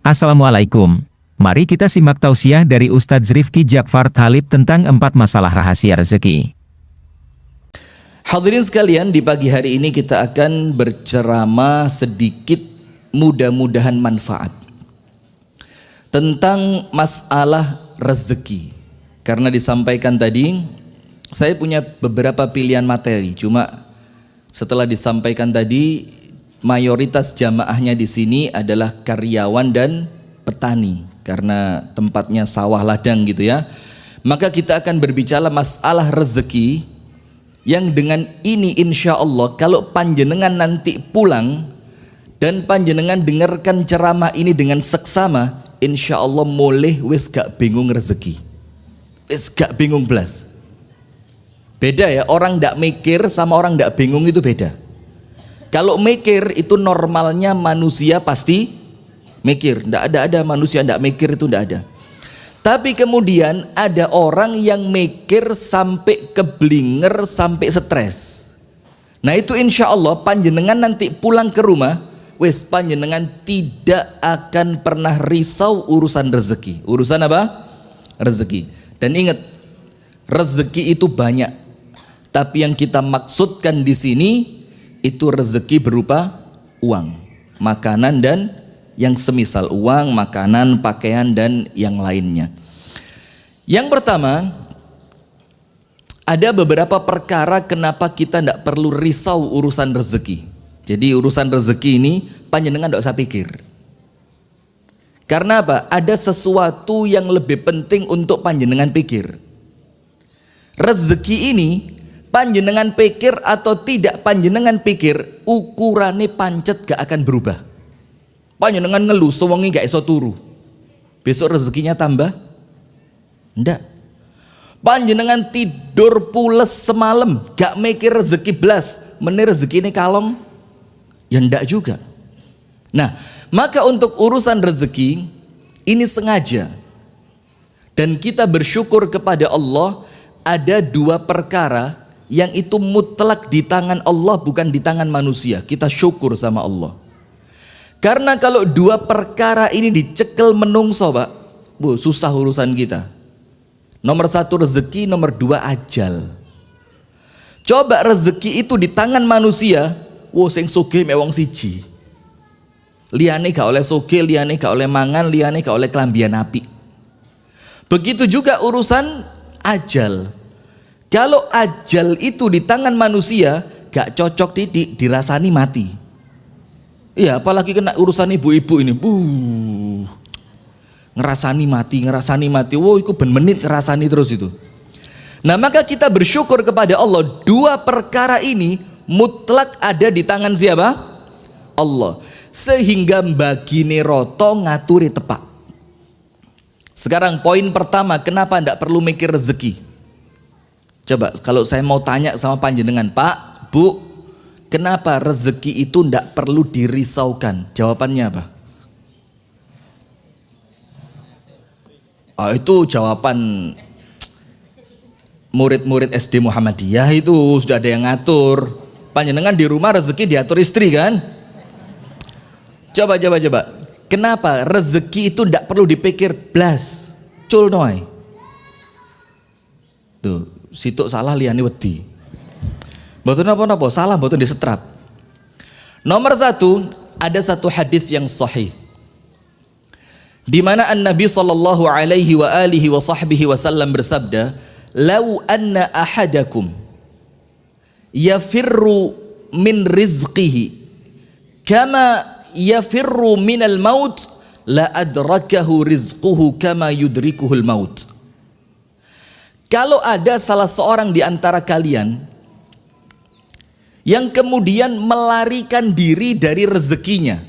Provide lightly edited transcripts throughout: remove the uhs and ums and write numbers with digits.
Assalamualaikum. Mari kita simak tausiah dari Ustadz Rifki Jakfar Thalib tentang 4 masalah rahasia rezeki. Hadirin sekalian, di pagi hari ini kita akan berceramah sedikit, mudah-mudahan manfaat, tentang masalah rezeki. Karena disampaikan tadi, saya punya beberapa pilihan materi, cuma setelah disampaikan tadi, mayoritas jamaahnya di sini adalah karyawan dan petani, karena tempatnya sawah ladang gitu ya. Maka kita akan berbicara masalah rezeki, yang dengan ini insya Allah kalau panjenengan nanti pulang dan panjenengan dengarkan ceramah ini dengan seksama, insya Allah mulai wis gak bingung rezeki, wis gak bingung belas. Beda ya, orang gak mikir sama orang gak bingung itu beda. Kalau mikir itu normalnya manusia pasti mikir, ndak ada manusia ndak mikir, itu ndak ada. Tapi kemudian ada orang yang mikir sampai keblinger, sampai stres. Nah itu insya Allah panjenengan nanti pulang ke rumah, wes panjenengan tidak akan pernah risau urusan rezeki. Urusan apa? Rezeki. Dan ingat, rezeki itu banyak. Tapi yang kita maksudkan di sini itu rezeki berupa uang, makanan dan yang semisal uang, makanan, pakaian dan yang lainnya. Yang pertama, ada beberapa perkara kenapa kita tidak perlu risau urusan rezeki. Jadi urusan rezeki ini panjenengan tidak usah pikir. Karena apa? Ada sesuatu yang lebih penting untuk panjenengan pikir. Rezeki ini panjenengan pikir atau tidak panjenengan pikir, ukurannya pancet gak akan berubah. Panjenengan ngeluh sewengi gak iso turu, besok rezekinya tambah? Ndak. Panjenengan tidur pules semalam gak mikir rezeki belas, menir rezeki ini kalong? Ya ndak juga. Nah, maka untuk urusan rezeki ini sengaja, dan kita bersyukur kepada Allah ada 2 perkara yang itu mutlak di tangan Allah, bukan di tangan manusia. Kita syukur sama Allah. Karena kalau 2 perkara ini dicekel menungso, Pak, susah urusan kita. Nomor 1 rezeki, nomor 2 ajal. Coba rezeki itu di tangan manusia, sing sugih mek wong siji. Liyane gak oleh sugih, liyane gak oleh mangan, liyane gak oleh kelambian apik. Begitu juga urusan ajal. Kalau ajal itu di tangan manusia, gak cocok titik, dirasani mati. Iya, apalagi kena urusan ibu-ibu ini, ngerasani mati. Wow, itu ben menit ngerasani terus itu. Nah, maka kita bersyukur kepada Allah, 2 perkara ini mutlak ada di tangan siapa? Allah. Sehingga bagine roto ngaturi tepak. Sekarang poin pertama, kenapa ndak perlu mikir rezeki? Coba kalau saya mau tanya sama panjenengan, Pak, Bu, kenapa rezeki itu ndak perlu dirisaukan? Jawabannya apa? Itu jawaban murid-murid SD Muhammadiyah, itu sudah ada yang ngatur. Panjenengan di rumah rezeki diatur istri kan? Coba. Kenapa rezeki itu ndak perlu dipikir blas? Culnoy. Tuh, situk salah liyane wedi. Mboten napa-napa, salah mboten disetrap. Nomor 1, ada satu hadis yang sahih, di mana An-Nabi sallallahu alaihi wa alihi wa sahbihi wasallam bersabda, "Lau anna ahadakum yafirru min rizqihi kama yafirru minal maut la adrakahu rizquhu kama yudrikuhul maut." Kalau ada salah seorang di antara kalian yang kemudian melarikan diri dari rezekinya,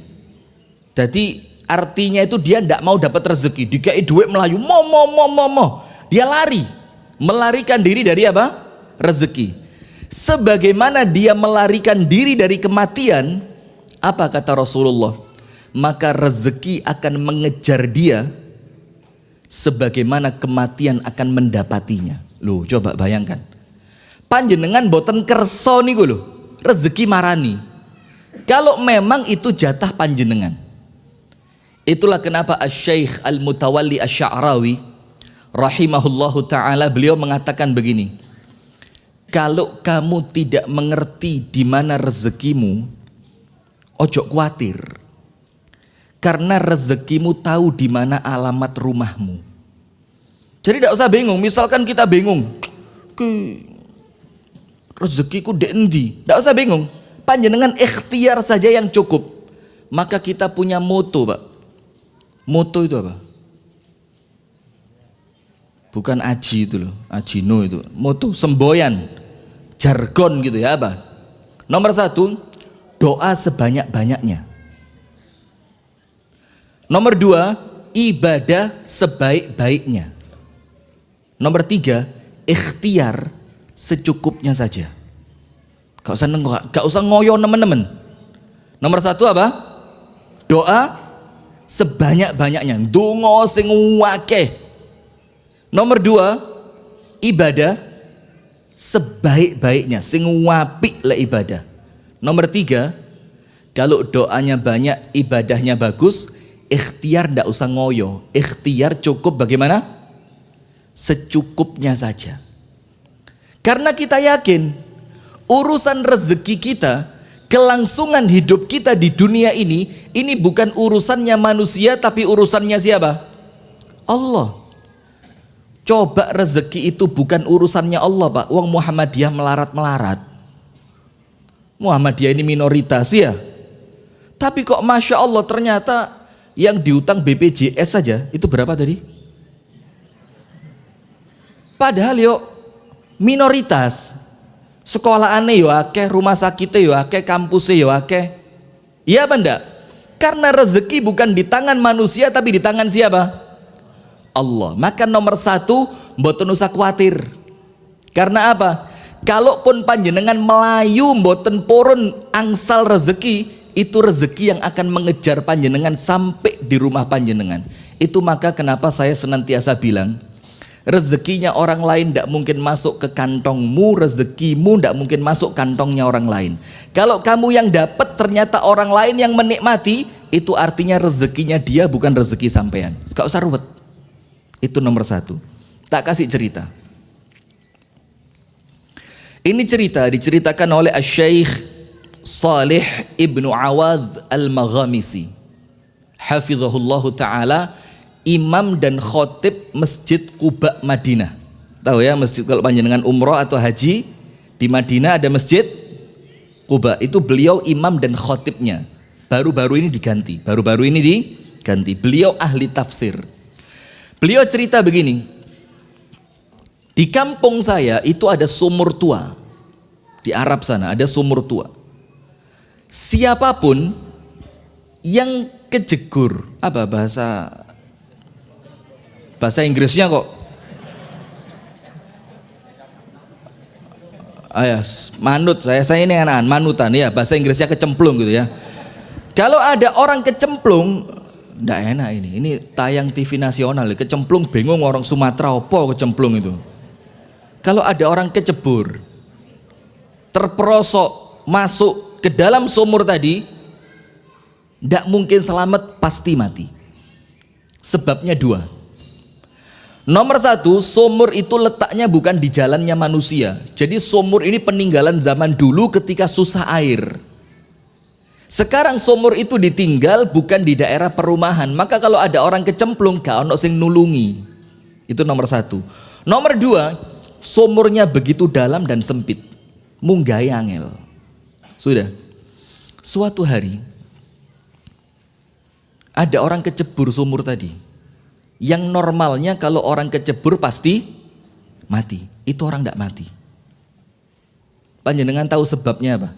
jadi artinya itu dia tidak mau dapat rezeki, dikai duit melayu, dia lari, melarikan diri dari apa? Rezeki. Sebagaimana dia melarikan diri dari kematian, apa kata Rasulullah? Maka rezeki akan mengejar dia sebagaimana kematian akan mendapatinya. Loh, coba bayangkan. Panjenengan boten kerso niku lho, rezeki marani. Kalau memang itu jatah panjenengan, Itulah kenapa Asy-Syaikh Al-Mutawalli Asy-Sya'rawi rahimahullahu taala beliau mengatakan begini, kalau kamu tidak mengerti di mana rezekimu, ojo khawatir. Karena rezekimu tahu di mana alamat rumahmu. Jadi tidak usah bingung. Misalkan kita bingung, rezekiku di endi? Tidak usah bingung. Panjenengan ikhtiar saja yang cukup. Maka kita punya moto, Pak. Moto itu apa? Bukan aji itu loh, ajino itu. Moto semboyan, jargon gitu ya apa? Nomor 1, doa sebanyak-banyaknya. Nomor 2, ibadah sebaik-baiknya. Nomor 3, ikhtiar secukupnya saja. Gak usah ngoyo teman-teman. Nomor 1 apa? Doa sebanyak-banyaknya, donga sing akeh. Nomor 2, ibadah sebaik-baiknya, sing apik le ibadah. Nomor 3, kalau doanya banyak, ibadahnya bagus, ikhtiar ndak usah ngoyo. Ikhtiar cukup bagaimana? Secukupnya saja. Karena kita yakin urusan rezeki kita, kelangsungan hidup kita di dunia ini bukan urusannya manusia tapi urusannya siapa? Allah. Coba rezeki itu bukan urusannya Allah, Pak. Wong Muhammadiyah melarat-melarat. Muhammadiyah ini minoritas ya. Tapi kok Masya Allah ternyata yang diutang BPJS saja itu berapa tadi? Padahal yo minoritas. Sekolahane yo akeh, rumah sakitnya yo akeh, kampusnya yo akeh. Iya apa enggak? Karena rezeki bukan di tangan manusia tapi di tangan siapa? Allah. Maka nomor 1, mboten usah khawatir. Karena apa? Kalaupun panjenengan melayu mboten purun angsal rezeki, itu rezeki yang akan mengejar panjenengan sampai di rumah panjenengan. Itu maka kenapa saya senantiasa bilang, rezekinya orang lain tidak mungkin masuk ke kantongmu, rezekimu tidak mungkin masuk kantongnya orang lain. Kalau kamu yang dapat ternyata orang lain yang menikmati, itu artinya rezekinya dia bukan rezeki sampean. Gak usah ruwet. Itu nomor 1. Tak kasih cerita. Ini cerita diceritakan oleh Asy-Syaikh Shalih Ibnu Awadh Al-Maghamisi, hafizahullahu ta'ala, imam dan khotib Masjid Quba Madinah. Tahu ya, masjid kalau panjenengan umroh atau haji di Madinah ada Masjid Quba. Itu beliau imam dan khotibnya. Baru-baru ini diganti. Beliau ahli tafsir. Beliau cerita begini. Di kampung saya itu ada sumur tua. Di Arab sana ada sumur tua. Siapapun yang kejegur, apa bahasa Inggrisnya kok? Manut, saya ini anak manutan ya, bahasa Inggrisnya kecemplung gitu ya. Kalau ada orang kecemplung, ndak enak ini. Ini tayang TV nasional, kecemplung bingung orang Sumatera opo kecemplung itu. Kalau ada orang kecebur, terperosok masuk ke dalam sumur tadi, ndak mungkin selamat, pasti mati. Sebabnya 2. Nomor 1, sumur itu letaknya bukan di jalannya manusia. Jadi sumur ini peninggalan zaman dulu ketika susah air. Sekarang sumur itu ditinggal bukan di daerah perumahan. Maka kalau ada orang kecemplung, gak ono sing nulungi. Itu nomor 1. Nomor 2, sumurnya begitu dalam dan sempit. Munggahe angel. Sudah. Suatu hari ada orang kecebur sumur tadi. Yang normalnya kalau orang kecebur pasti mati. Itu orang tidak mati. Panjenengan tahu sebabnya apa?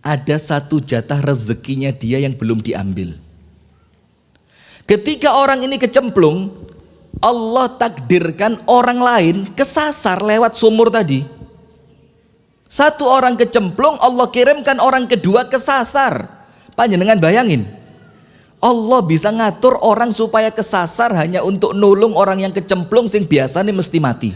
Ada 1 jatah rezekinya dia yang belum diambil. Ketika orang ini kecemplung, Allah takdirkan orang lain kesasar lewat sumur tadi. 1 orang kecemplung, Allah kirimkan orang kedua kesasar. Panjenengan bayangin, Allah bisa ngatur orang supaya kesasar hanya untuk nulung orang yang kecemplung sing biasanya mesti mati.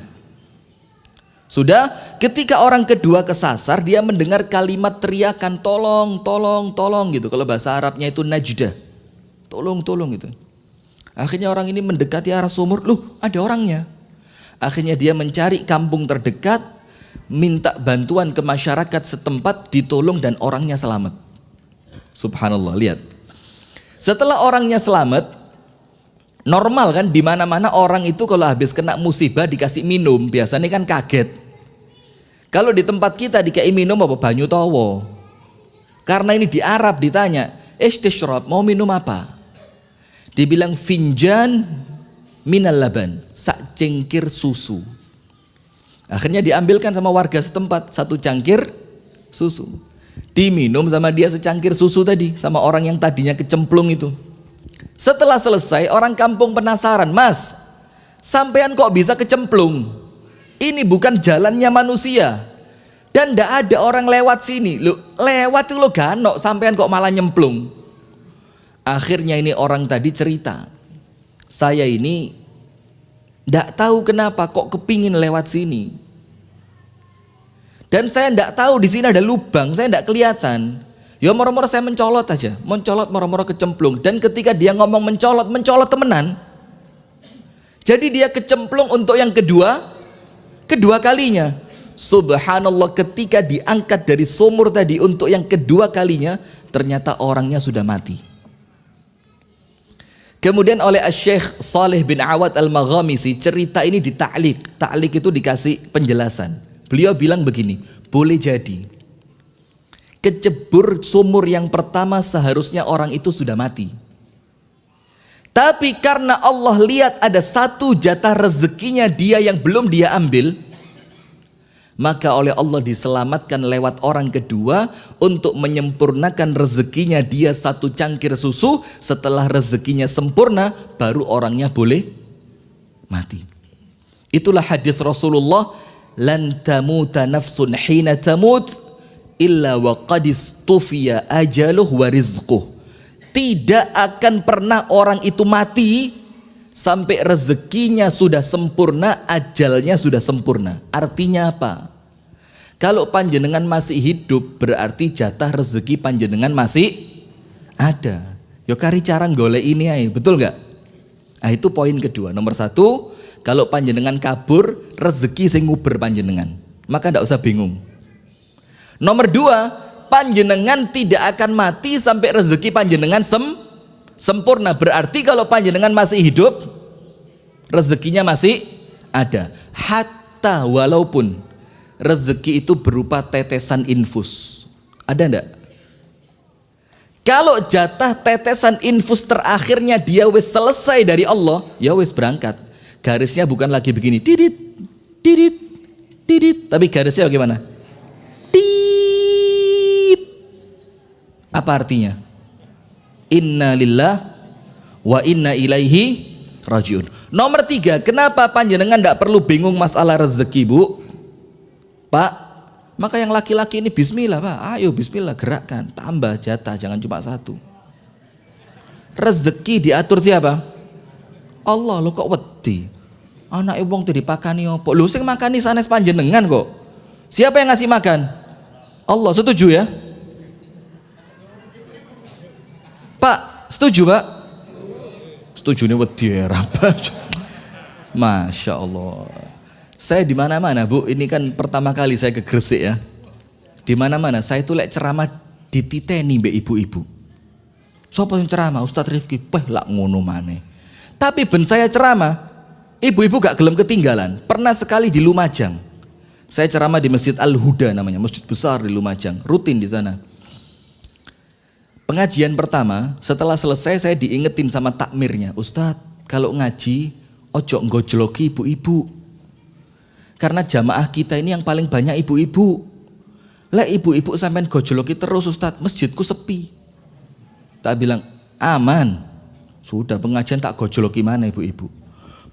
Sudah, ketika orang kedua kesasar, dia mendengar kalimat teriakan tolong, tolong, tolong gitu. Kalau bahasa Arabnya itu najdah. tolong gitu. Akhirnya orang ini mendekati arah sumur, loh ada orangnya. Akhirnya dia mencari kampung terdekat, minta bantuan ke masyarakat setempat, ditolong dan orangnya selamat. Subhanallah, lihat. Setelah orangnya selamat, normal kan di mana-mana orang itu kalau habis kena musibah dikasih minum, biasanya kan kaget. Kalau di tempat kita dikasih minum apa banyu towo. Karena ini di Arab ditanya, "Istishrab, mau minum apa?" Dibilang finjan minal laban, sak cengkir susu. Akhirnya diambilkan sama warga setempat satu cangkir susu. Diminum sama dia secangkir susu tadi, sama orang yang tadinya kecemplung itu. Setelah selesai, orang kampung penasaran, "Mas, sampean kok bisa kecemplung? Ini bukan jalannya manusia. Dan ndak ada orang lewat sini. Loh, lewat itu lo ganok, sampean kok malah nyemplung." Akhirnya ini orang tadi cerita, "Saya ini ndak tahu kenapa kok kepingin lewat sini. Dan saya ndak tahu di sini ada lubang, saya ndak kelihatan. Ya moro-moro saya mencolot aja, mencolot moro-moro kecemplung." Dan ketika dia ngomong mencolot temenan. Jadi dia kecemplung untuk yang kedua kalinya. Subhanallah, ketika diangkat dari sumur tadi untuk yang kedua kalinya, ternyata orangnya sudah mati. Kemudian oleh Syekh Saleh bin Awad Al-Maghamisi, cerita ini ditaklik. Taklik itu dikasih penjelasan. Beliau bilang begini, boleh jadi kecebur sumur yang pertama seharusnya orang itu sudah mati. Tapi karena Allah lihat ada satu jatah rezekinya dia yang belum dia ambil, maka oleh Allah diselamatkan lewat orang kedua untuk menyempurnakan rezekinya dia satu cangkir susu. Setelah rezekinya sempurna, baru orangnya boleh mati. Itulah hadis Rasulullah, "Lan tamuta nafsun hina tamut illa wa qadis tufiya ajaluh wa rizquh." Tidak akan pernah orang itu mati sampai rezekinya sudah sempurna, ajalnya sudah sempurna. Artinya apa? Kalau panjenengan masih hidup, berarti jatah rezeki panjenengan masih ada. Yo kari cara golek ini aja, betul nggak? Nah itu poin kedua. Nomor satu, kalau panjenengan kabur, rezeki sing nguber panjenengan, maka ndak usah bingung. Nomor dua, panjenengan tidak akan mati sampai rezeki panjenengan sempurna. Berarti kalau panjenengan masih hidup, rezekinya masih ada. Hatta walaupun rezeki itu berupa tetesan infus. Ada enggak? Kalau jatah tetesan infus terakhirnya dia wis selesai dari Allah, ya wis berangkat. Garisnya bukan lagi begini, didit, didit, didit, tapi garisnya bagaimana? Tit. Apa artinya? Inna lillah wa inna ilaihi rajiun. Nomor tiga, kenapa panjenengan tidak perlu bingung masalah rezeki, Bu? Pak, maka yang laki-laki ini bismillah, Pak. Ayo bismillah, gerakkan, tambah jatah, jangan cuma satu. Rezeki diatur siapa? Allah. Lo kok wedi? Anak wong tuh dipakani opo? Lo sing makani sanes panjenengan kok. Siapa yang ngasih makan? Allah. Setuju ya? Pak, setuju Pak? Setuju nih wedi ya, Masya Allah. Saya di mana-mana, Bu. Ini kan pertama kali saya ke Gresik ya. Di mana-mana saya itu lek ceramah dititeni mbek ibu-ibu. Sopo yang ceramah? Ustadz Rifki. Peh lak ngono maneh. Tapi ben saya ceramah, ibu-ibu gak gelem ketinggalan. Pernah sekali di Lumajang. Saya ceramah di Masjid Al-Huda namanya, masjid besar di Lumajang, rutin di sana. Pengajian pertama, setelah selesai saya diingetin sama takmirnya, "Ustadz, kalau ngaji ojo nggojloki ibu-ibu. Karena jamaah kita ini yang paling banyak ibu-ibu. Lah ibu-ibu sampean gojloki terus Ustadz, masjidku sepi." Tak bilang, "Aman. Sudah pengajian tak gojloki mana ibu-ibu."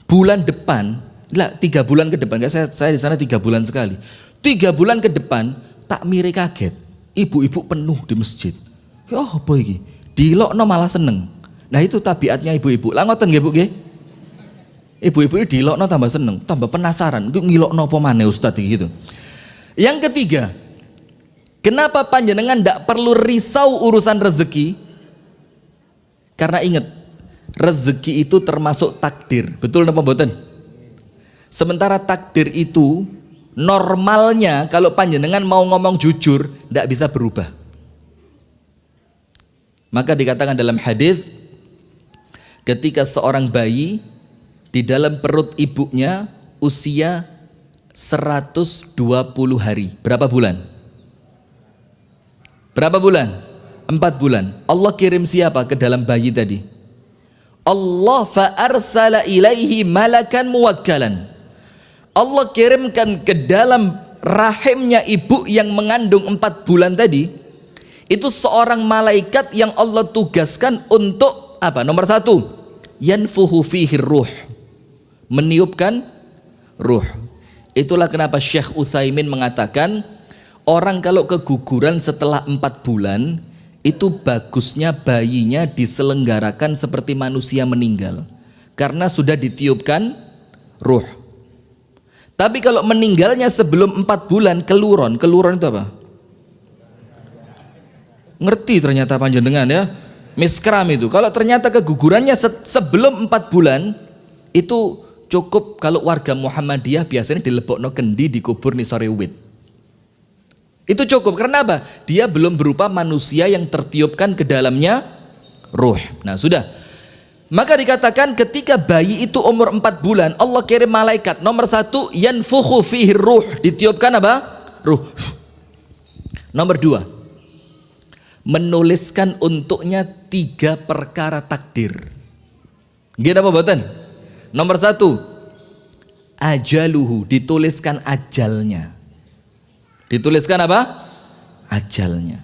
Bulan depan, lah 3 bulan ke depan, saya di sana 3 bulan sekali. 3 bulan ke depan, takmire kaget. Ibu-ibu penuh di masjid. Ya apa iki? Dilokno malah seneng. Nah itu tabiatnya ibu-ibu. Lah ngoten nggih Bu nggih? Ibu-ibu ini dilokno tambah seneng, tambah penasaran. Itu ngilokno apa maneh Ustaz gitu. Yang ketiga, kenapa panjenengan ndak perlu risau urusan rezeki? Karena ingat, rezeki itu termasuk takdir. Betul napa mboten? Sementara takdir itu normalnya kalau panjenengan mau ngomong jujur tidak bisa berubah. Maka dikatakan dalam hadis, ketika seorang bayi di dalam perut ibunya usia 120 hari. Berapa bulan? Berapa bulan? 4 bulan. Allah kirim siapa ke dalam bayi tadi? Allah fa'arsala ilaihi malakan muwakkalan. Allah kirimkan ke dalam rahimnya ibu yang mengandung 4 bulan tadi, itu seorang malaikat yang Allah tugaskan untuk apa? Nomor 1, yanfuhu fihi ruh, meniupkan ruh. Itulah kenapa Syekh Utsaimin mengatakan, orang kalau keguguran setelah 4 bulan, itu bagusnya bayinya diselenggarakan seperti manusia meninggal, karena sudah ditiupkan ruh. Tapi kalau meninggalnya sebelum 4 bulan, keluron itu apa? Ngerti ternyata panjenengan ya, miskram itu. Kalau ternyata kegugurannya sebelum 4 bulan, itu cukup. Kalau warga Muhammadiyah biasanya dilebokno kendi, dikubur nih sore wit. Itu cukup, karena apa? Dia belum berupa manusia yang tertiupkan ke dalamnya ruh. Nah sudah. Maka dikatakan ketika bayi itu umur 4 bulan, Allah kirim malaikat. Nomor 1, yanfukhu fihi ruh, ditiupkan apa? Ruh. Nomor 2, menuliskan untuknya 3 perkara takdir. Gini apa boten? Nomor 1, ajaluhu, dituliskan ajalnya. Dituliskan apa? Ajalnya.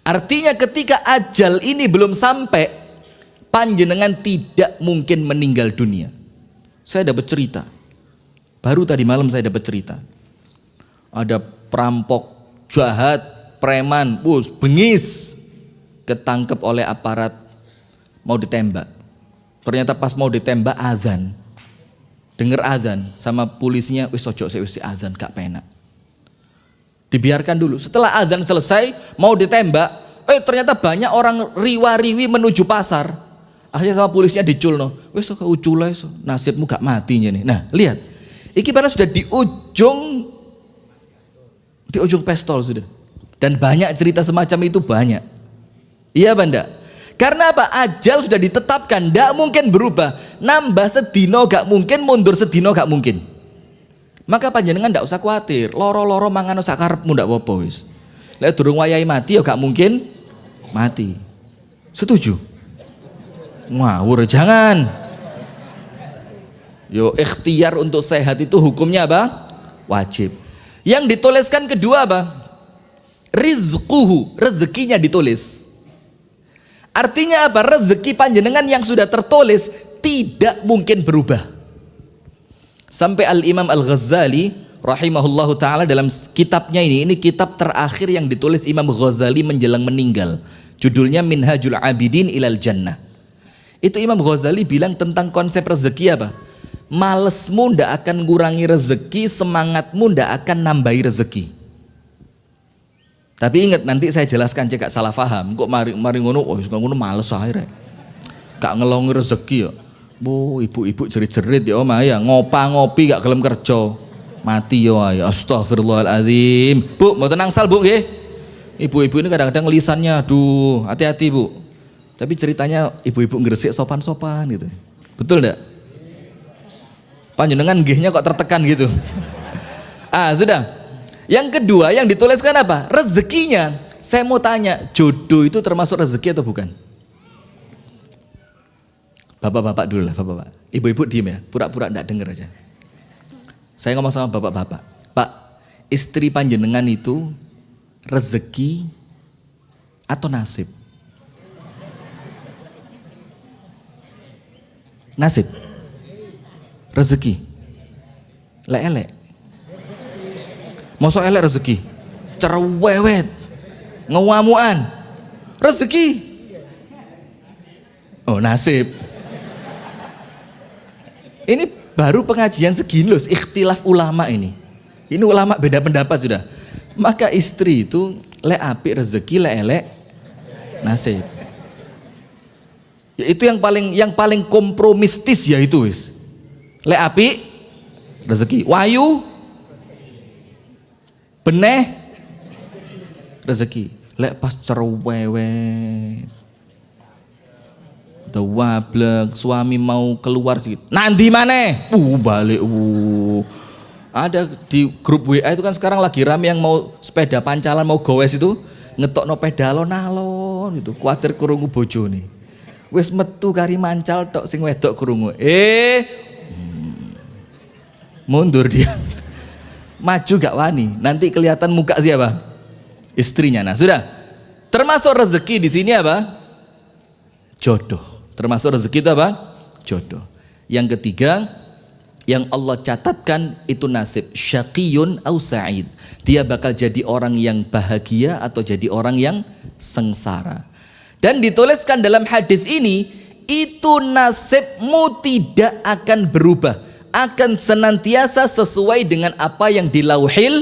Artinya ketika ajal ini belum sampai, panjenengan tidak mungkin meninggal dunia. Saya dapat cerita, baru tadi malam saya dapat cerita. Ada perampok jahat, preman, bengis, ketangkep oleh aparat, mau ditembak. Ternyata pas mau ditembak azan, denger azan sama polisinya, wis ojo wis azan gak penak. Dibiarkan dulu. Setelah azan selesai mau ditembak, ternyata banyak orang riwa-riwi menuju pasar. Akhirnya sama polisnya diculno. Wis kok ucul iso, nasibmu gak mati nih. Nah, lihat. Iki padahal sudah di ujung pistol sudah. Dan banyak cerita semacam itu, banyak. Iya Banda? Karena apa? Ajal sudah ditetapkan, gak mungkin berubah. Nambah sedino gak mungkin, mundur sedino gak mungkin. Maka panjenengan ndak usah khawatir, loro-loro mangan sak karepmu ndak apa-apa wis. Lek durung wayahe mati ya gak mungkin mati. Setuju? Ngawur jangan. Yo, ikhtiar untuk sehat itu hukumnya apa? Wajib. Yang dituliskan kedua apa? Rizquhu, rezekinya ditulis. Artinya apa? Rezeki panjenengan yang sudah tertulis tidak mungkin berubah. Sampai Al-Imam Al-Ghazali rahimahullahu ta'ala dalam kitabnya ini kitab terakhir yang ditulis Imam Ghazali menjelang meninggal, judulnya Minhajul Abidin Ilal Jannah. Itu Imam Ghazali bilang tentang konsep rezeki apa? Malesmu ndak akan ngurangi rezeki, semangatmu ndak akan nambahi rezeki. Tapi ingat, nanti saya jelaskan cek gak salah paham. Kok mari ngono, ngono males akhirnya. Gak ngelongi rezeki ya. Bu, ibu-ibu jerit-jerit ya Om ya, ngopi gak gelem kerja. Mati ya ayo. Astagfirullahaladzim. Bu, mau tenang sal Bu nggih. Ibu-ibu ini kadang-kadang lisannya aduh, hati-hati Bu. Tapi ceritanya ibu-ibu ngresik sopan-sopan gitu. Betul enggak? Panjenengan nggihnya kok tertekan gitu. Sudah. Yang kedua yang dituliskan apa? Rezekinya. Saya mau tanya, jodoh itu termasuk rezeki atau bukan? Bapak-bapak dulu lah, bapak-bapak. Ibu-ibu diem ya, pura-pura enggak denger aja. Saya ngomong sama bapak-bapak. Pak, istri panjenengan itu rezeki atau nasib? Nasib. Rezeki. Elek. Mosok elek rezeki. Cerewet. Ngewamuan. Rezeki. Oh, nasib. Ini baru pengajian segini loh, ikhtilaf ulama ini. Ini ulama beda pendapat sudah. Maka istri itu lek apik rezeki, lek elek nasib. Ya, itu yang paling kompromistis ya itu wis. Lek api rezeki, wayu beneh rezeki. Lek pas cerewet dawablek suami mau keluar sedikit. Nanti maneh? Balik. Ada di grup WA itu kan sekarang lagi rame yang mau sepeda pancalan mau gowes itu ngetokno pedalon alon itu kuatir krungu bojone. Wis metu kari mancal tok sing wedok krungu. Mundur dia. Maju gak wani. Nanti kelihatan muka siapa? Istrinya. Nah, sudah. Termasuk rezeki di sini apa? Jodoh. Termasuk rezeki itu apa? Jodoh. Yang ketiga, yang Allah catatkan itu nasib. Syaqiyun au sa'id. Dia bakal jadi orang yang bahagia atau jadi orang yang sengsara. Dan dituliskan dalam hadis ini, itu nasibmu tidak akan berubah, akan senantiasa sesuai dengan apa yang di lauhil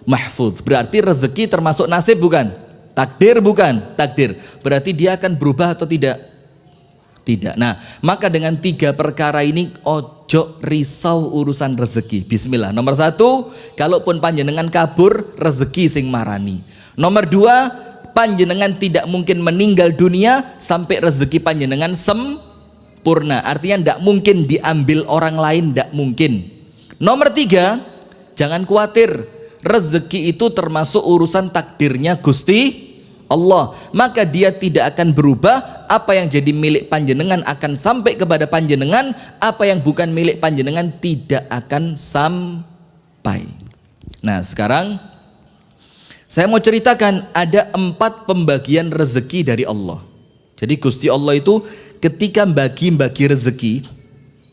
mahfuz. Berarti rezeki termasuk nasib bukan? Takdir bukan? Takdir. Berarti dia akan berubah atau tidak? Tidak. Nah, maka dengan 3 perkara ini ojo risau urusan rezeki. Bismillah. Nomor 1, kalaupun panjenengan kabur, rezeki sing marani. Nomor 2, panjenengan tidak mungkin meninggal dunia sampai rezeki panjenengan sempurna. Artinya tidak mungkin diambil orang lain, tidak mungkin. Nomor 3, jangan khawatir, rezeki itu termasuk urusan takdirnya Gusti Allah. Maka dia tidak akan berubah. Apa yang jadi milik panjenengan akan sampai kepada panjenengan, apa yang bukan milik panjenengan tidak akan sampai. Nah, sekarang saya mau ceritakan ada 4 pembagian rezeki dari Allah. Jadi Gusti Allah itu ketika bagi rezeki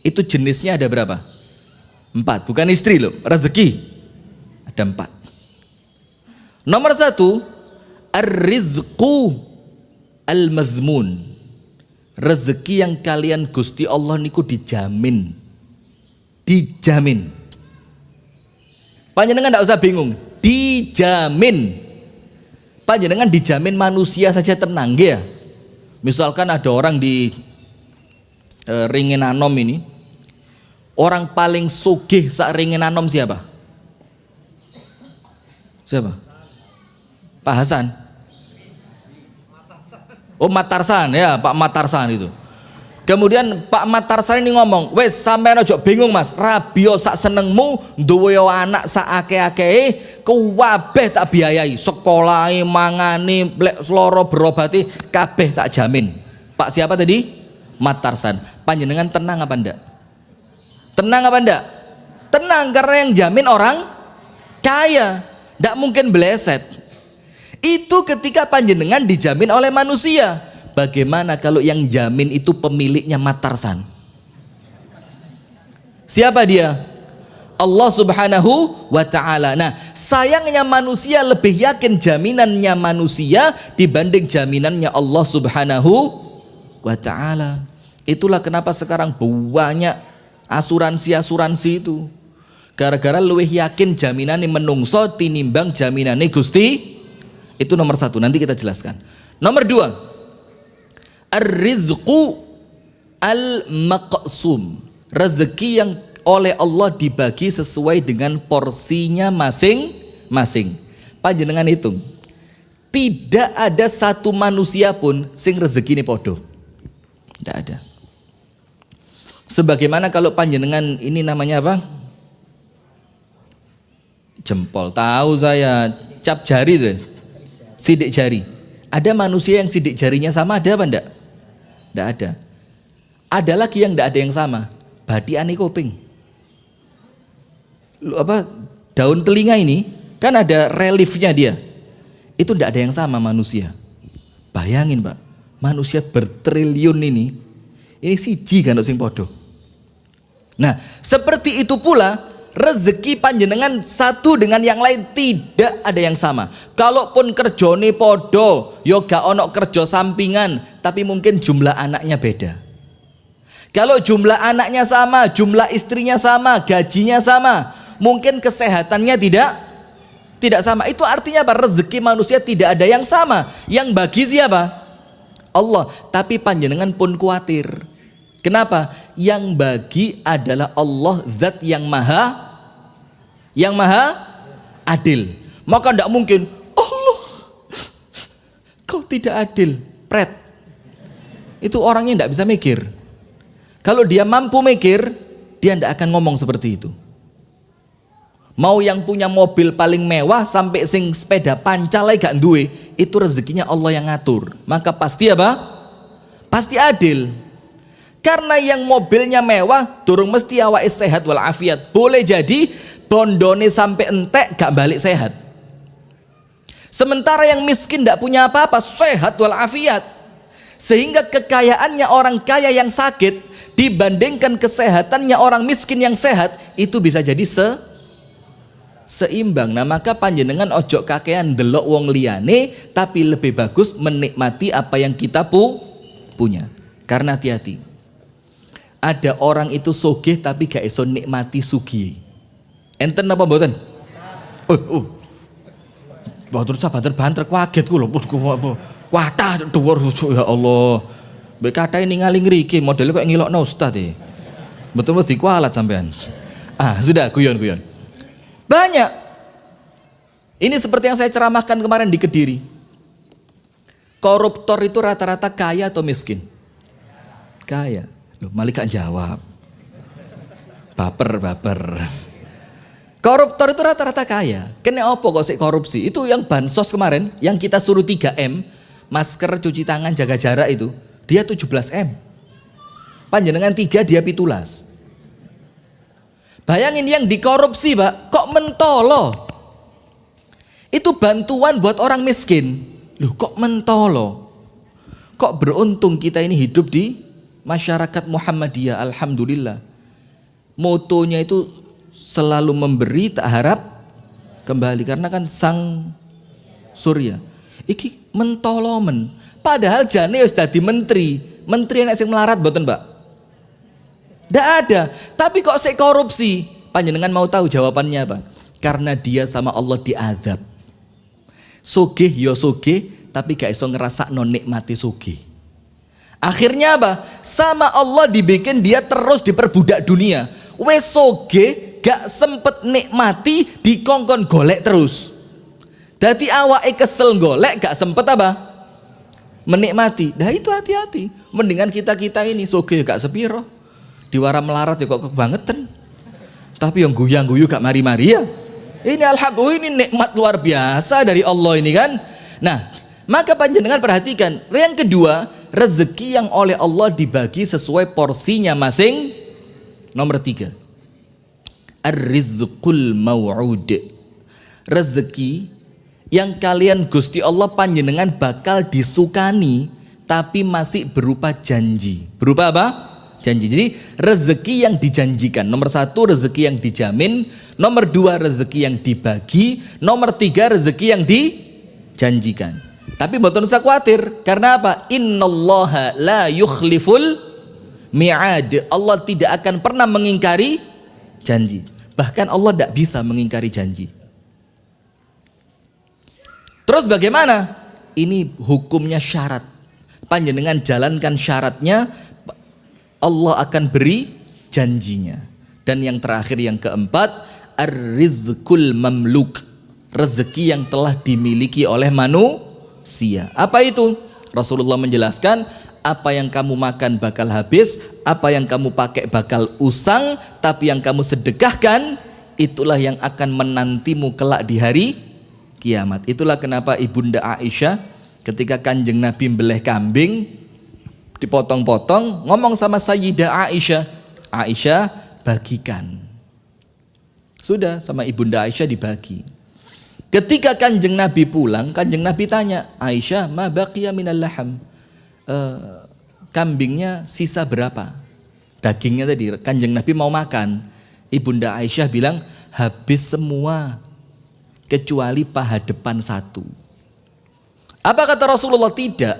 itu jenisnya ada berapa? 4, bukan istri loh, rezeki ada 4. Nomor 1, ar-rizqu al-mazmun. Rezeki yang kalian Gusti Allah niku dijamin. Dijamin. Panjenengan enggak usah bingung. Dijamin. Panjenengan dijamin manusia saja tenang ya. Misalkan ada orang di Ringenanom ini, orang paling sugih sak Ringenanom siapa? Siapa? Pak Hasan. Oh, Matarsan ya, Pak Matarsan itu. Kemudian Pak Matarsan ini ngomong, wes sampean ojo bingung mas, rabio sak senengmu, duwe anak sak ake-ake, kuwabeh tak biayai, sekolahi, mangani, loro berobati, kabeh tak jamin. Pak siapa tadi? Matarsan. Panjenengan tenang apa ndak? Tenang apa ndak? Tenang, karena yang jamin orang kaya, ndak mungkin beleset. Itu ketika panjenengan dijamin oleh manusia. Bagaimana kalau yang jamin itu pemiliknya Matarsan? Siapa dia? Allah Subhanahu wa ta'ala. Nah, sayangnya manusia lebih yakin jaminannya manusia dibanding jaminannya Allah Subhanahu wa ta'ala. Itulah kenapa sekarang banyak asuransi itu. Gara-gara luwih yakin jaminannya menungso tinimbang jaminannya Gusti. Itu nomor 1, nanti kita jelaskan. Nomor 2, ar-rizqu al-maqsum. Rezeki yang oleh Allah dibagi sesuai dengan porsinya masing-masing. Panjenengan hitung, tidak ada satu manusia pun sing rezeki ini podo. Tidak ada. Sebagaimana kalau panjenengan ini namanya apa? Jempol, tahu saya, cap jari tuh, sidik jari. Ada manusia yang sidik jarinya sama, ada apa enggak? Tidak ada. Ada lagi yang tidak ada yang sama, badiane kuping. Daun telinga ini kan ada reliefnya dia. Itu tidak ada yang sama manusia. Bayangin Pak, manusia bertriliun ini siji kan sing podo. Nah, seperti itu pula rezeki panjenengan satu dengan yang lain tidak ada yang sama. Kalaupun kerjone podo, yo gak ono kerja sampingan, tapi mungkin jumlah anaknya beda. Kalau jumlah anaknya sama, jumlah istrinya sama, gajinya sama, mungkin kesehatannya tidak sama. Itu artinya apa? Rezeki manusia tidak ada yang sama. Yang bagi siapa? Allah, tapi panjenengan pun khawatir. Kenapa? Yang bagi adalah Allah, zat yang maha adil. Maka tidak mungkin Allah kau tidak adil, pret. Itu orangnya tidak bisa mikir. Kalau dia mampu mikir, dia tidak akan ngomong seperti itu. Mau yang punya mobil paling mewah sampai sing sepeda pancal gak duwe, itu rezekinya Allah yang ngatur. Maka pasti apa? Pasti adil. Karena yang mobilnya mewah durung mesti awake sehat walafiat. Boleh jadi bondone sampai entek gak balik sehat. Sementara yang miskin gak punya apa-apa, sehat walafiat. Sehingga kekayaannya orang kaya yang sakit dibandingkan kesehatannya orang miskin yang sehat, itu bisa jadi seimbang. Nah, maka panjenengan ojo kakean delok wong liyane, tapi lebih bagus menikmati apa yang kita punya. Karena hati-hati, ada orang itu sugih tapi gak iso nikmati sugih. Enten apa mboten? Mboten sabanter banter kaget kula. Kuatah dhuwur ya Allah. Mbek kathah ningali ngriki modele kok ngilokno ustaz e. Betul-betul dikualat sampean. Sudah guyon-guyon. Banyak. Ini seperti yang saya ceramahkan kemarin di Kediri. Koruptor itu rata-rata kaya atau miskin? Kaya. Loh, malah gak jawab. Baper. Koruptor itu rata-rata kaya. Kena apa kok sik korupsi? Itu yang bansos kemarin, yang kita suruh 3M, masker, cuci tangan, jaga jarak itu, dia 17M. Panjenengan 3, dia 17. Bayangin yang dikorupsi, Pak, kok mentolo. Itu bantuan buat orang miskin. Loh, kok mentolo? Kok beruntung kita ini hidup di masyarakat Muhammadiyah, alhamdulillah. Motonya itu selalu memberi, tak harap kembali, karena kan sang surya. Iki mentolomen. Padahal jane wis dadi menteri. Menteri enek sing melarat mboten, Mbak? Ndak ada. Tapi kok sik korupsi? Panjenengan mau tahu jawabannya apa? Karena dia sama Allah diadab. Sugih ya sugih, tapi gak iso ngerasakno nikmati sugih. Akhirnya apa? Sama Allah dibikin dia terus diperbudak dunia. Wes sugih gak sempet nikmati, dikongkon golek terus. Dadi awake kesel golek, gak sempet apa? Menikmati. Nah itu hati-hati. Mendingan kita ini sugih gak sepiro, diwara melarat ya kok kebangetan. Tapi yang guyang-guyu gak mari-mari ya. Ini alhamdulillah, ini nikmat luar biasa dari Allah ini kan. Nah, maka panjenengan perhatikan. Yang kedua, rezeki yang oleh Allah dibagi sesuai porsinya masing. Nomor 3, ar-rizqul maw'ud. Rezeki yang kalian Gusti Allah panjenengan bakal disukani, tapi masih berupa janji. Berupa apa? Janji. Jadi rezeki yang dijanjikan. Nomor 1, rezeki yang dijamin. Nomor 2, rezeki yang dibagi. Nomor 3, rezeki yang dijanjikan. Tapi mboten usah khawatir. Karena apa? Innallaha la yukhliful mi'ad. Allah tidak akan pernah mengingkari janji. Bahkan Allah tidak bisa mengingkari janji. Terus bagaimana? Ini hukumnya syarat. Panjenengan jalankan syaratnya, Allah akan beri janjinya. Dan yang terakhir, yang keempat, ar-rizqul mamluk. Rezeki yang telah dimiliki oleh manusia. Apa itu? Rasulullah menjelaskan, apa yang kamu makan bakal habis, apa yang kamu pakai bakal usang, tapi yang kamu sedekahkan, itulah yang akan menantimu kelak di hari kiamat. Itulah kenapa Ibunda Aisyah ketika Kanjeng Nabi mbeleh kambing, dipotong-potong, ngomong sama Sayyidah Aisyah, Aisyah bagikan. Sudah, sama Ibunda Aisyah dibagi. Ketika Kanjeng Nabi pulang, Kanjeng Nabi tanya, Aisyah, ma baqiya minal laham? Kambingnya sisa berapa? Dagingnya tadi, Kanjeng Nabi mau makan. Ibunda Aisyah bilang, habis semua, kecuali paha depan 1. Apa kata Rasulullah? Tidak.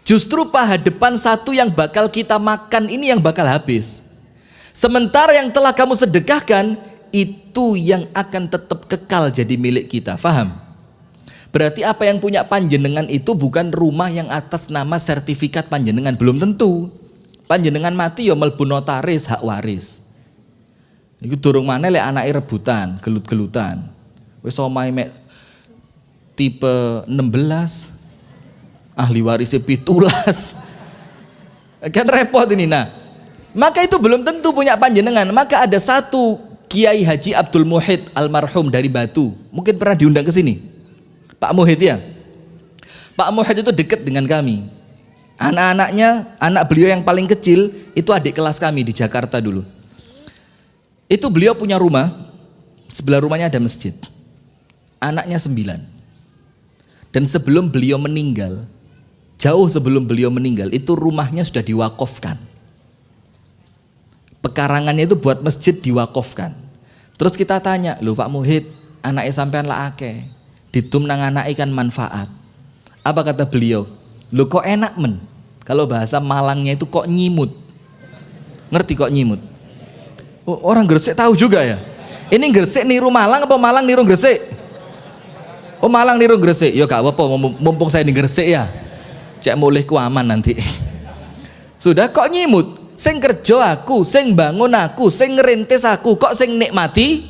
Justru paha depan 1 yang bakal kita makan ini yang bakal habis. Sementara yang telah kamu sedekahkan, itu yang akan tetap kekal jadi milik kita. Faham? Berarti apa yang punya panjenengan itu bukan rumah yang atas nama sertifikat panjenengan, belum tentu. Panjenengan mati ya mlebu notaris hak waris. Iku durung maneh lek anake rebutan, gelut-gelutan. Wis omahe mek tipe 16, ahli warisnya 17. Kan repot ini. Nah, maka itu belum tentu punya panjenengan. Maka ada satu Kiai Haji Abdul Muhid almarhum dari Batu, mungkin pernah diundang ke sini, Pak Muhid ya. Pak Muhid itu dekat dengan kami. Anak-anaknya, anak beliau yang paling kecil itu adik kelas kami di Jakarta dulu. Itu beliau punya rumah, sebelah rumahnya ada masjid. Anaknya 9. Dan sebelum beliau meninggal, jauh sebelum beliau meninggal, itu rumahnya sudah diwakafkan. Pekarangannya itu buat masjid diwakafkan. Terus kita tanya, loh Pak Muhid, anaknya sampean lah akeh, ditum nang anake kan manfaat. Apa kata beliau? Loh kok enak men? Kalau bahasa Malangnya itu kok nyimut. Ngerti kok nyimut? Oh, orang Gresik tahu juga ya. Ini Gresik niru Malang apa Malang niru Gresik? Oh Malang niru Gresik. Ya gak apa-apa, mumpung saya di Gresik ya. Cek mulih ku aman nanti. Sudah kok nyimut? Sing kerja aku, sing bangun aku, sing ngerintis aku, kok sing nikmati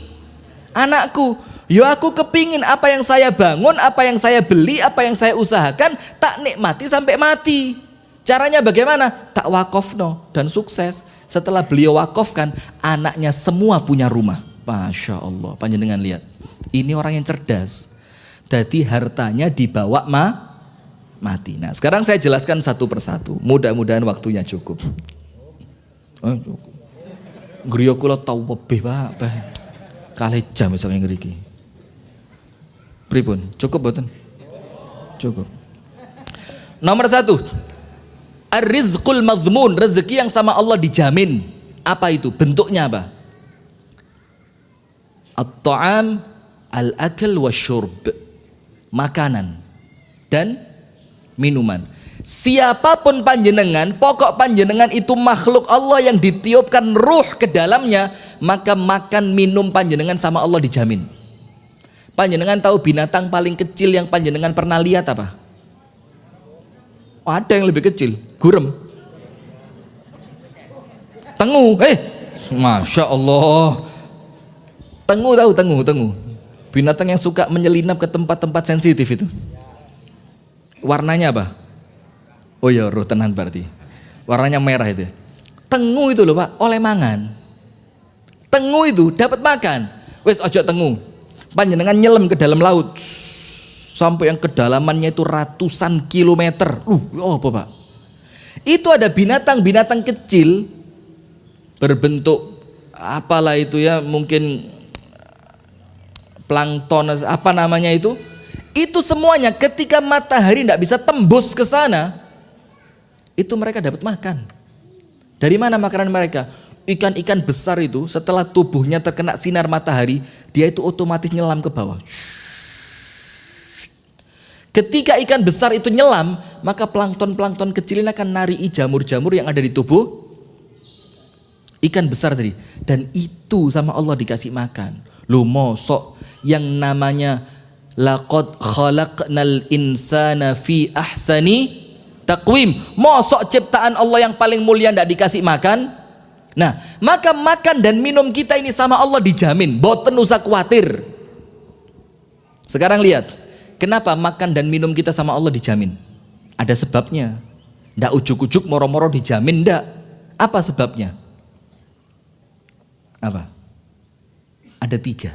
anakku. Ya aku kepingin apa yang saya bangun, apa yang saya beli, apa yang saya usahakan tak nikmati sampai mati. Caranya bagaimana? Tak wakofno dan sukses. Setelah beliau wakofkan, anaknya semua punya rumah. Masya Allah, panjenengan lihat. Ini orang yang cerdas. Jadi hartanya dibawa mati. Nah sekarang saya jelaskan satu persatu. Mudah-mudahan waktunya cukup. Griya kula tau webih Pak. Kalih jam misalnya ngriki. Pripun? Cukup boten? Cukup. Nomor 1. Ar-rizqul madhmun, rezeki yang sama Allah dijamin. Apa itu? Bentuknya apa? At-ta'am, al-akal wasyurb. Makanan dan minuman. Siapapun panjenengan, pokok panjenengan itu makhluk Allah yang ditiupkan ruh ke dalamnya, maka makan minum panjenengan sama Allah dijamin. Panjenengan tahu binatang paling kecil yang panjenengan pernah lihat apa? Oh, ada yang lebih kecil, gurem. Tengu, Masya Allah. Tengu tahu, tengu. Binatang yang suka menyelinap ke tempat-tempat sensitif itu. Warnanya apa? Oh ya, roh tenan berarti. Warnanya merah itu. Tengu itu loh Pak, oleh mangan. Tengu itu dapat makan. Wes ojo tengu. Panjenengan nyelam ke dalam laut. Sampai yang kedalamannya itu ratusan kilometer. Apa Pak? Itu ada binatang-binatang kecil berbentuk apalah itu ya, mungkin plankton apa namanya itu semuanya ketika matahari tidak bisa tembus ke sana, itu mereka dapat makan. Dari mana makanan mereka? Ikan-ikan besar itu setelah tubuhnya terkena sinar matahari, dia itu otomatis nyelam ke bawah. Ketika ikan besar itu nyelam, maka plankton-plankton kecil ini akan narii jamur-jamur yang ada di tubuh ikan besar tadi. Dan itu sama Allah dikasih makan. Lu mosok yang namanya laqad khalaqnal insana fi ahsani taqwim. Mosok ciptaan Allah yang paling mulia tidak dikasih makan? Nah, maka makan dan minum kita ini sama Allah dijamin. Boten usah khawatir. Sekarang lihat. Kenapa makan dan minum kita sama Allah dijamin? Ada sebabnya. Ndak ujuk-ujuk moro-moro dijamin, ndak. Apa sebabnya? Apa? Ada 3.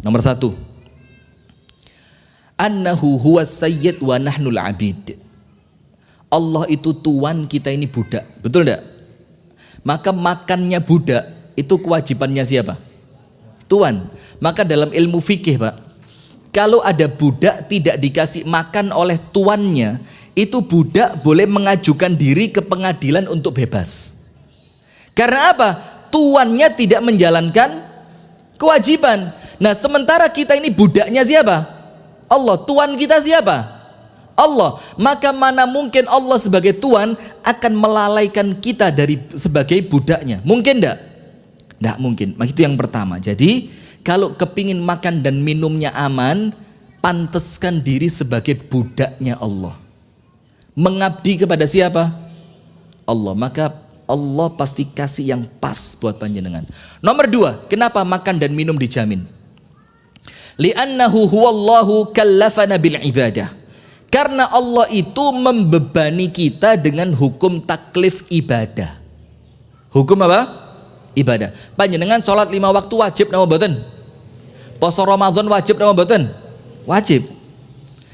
Nomor 1. Annahu huwas sayyid wa nahnul abid. Allah itu tuan, kita ini budak. Betul ndak? Maka makannya budak itu kewajibannya siapa? Tuan. Maka dalam ilmu fikih Pak, kalau ada budak tidak dikasih makan oleh tuannya, itu budak boleh mengajukan diri ke pengadilan untuk bebas. Karena apa? Tuannya tidak menjalankan kewajiban. Nah sementara kita ini budaknya siapa? Allah. Tuan kita siapa? Allah. Maka mana mungkin Allah sebagai tuan akan melalaikan kita dari sebagai budaknya? Mungkin enggak? Enggak mungkin. Itu yang pertama. Jadi kalau kepingin makan dan minumnya aman, pantaskan diri sebagai budaknya Allah. Mengabdi kepada siapa? Allah. Maka Allah pasti kasih yang pas buat panjenengan. Nomor 2, kenapa makan dan minum dijamin? Li'annahu huwallahu kallafana bil ibadah. Karena Allah itu membebani kita dengan hukum taklif ibadah. Hukum apa? Ibadah. Panjenengan sholat 5 waktu wajib nama boten? Poso Ramadan wajib nama boten? Wajib.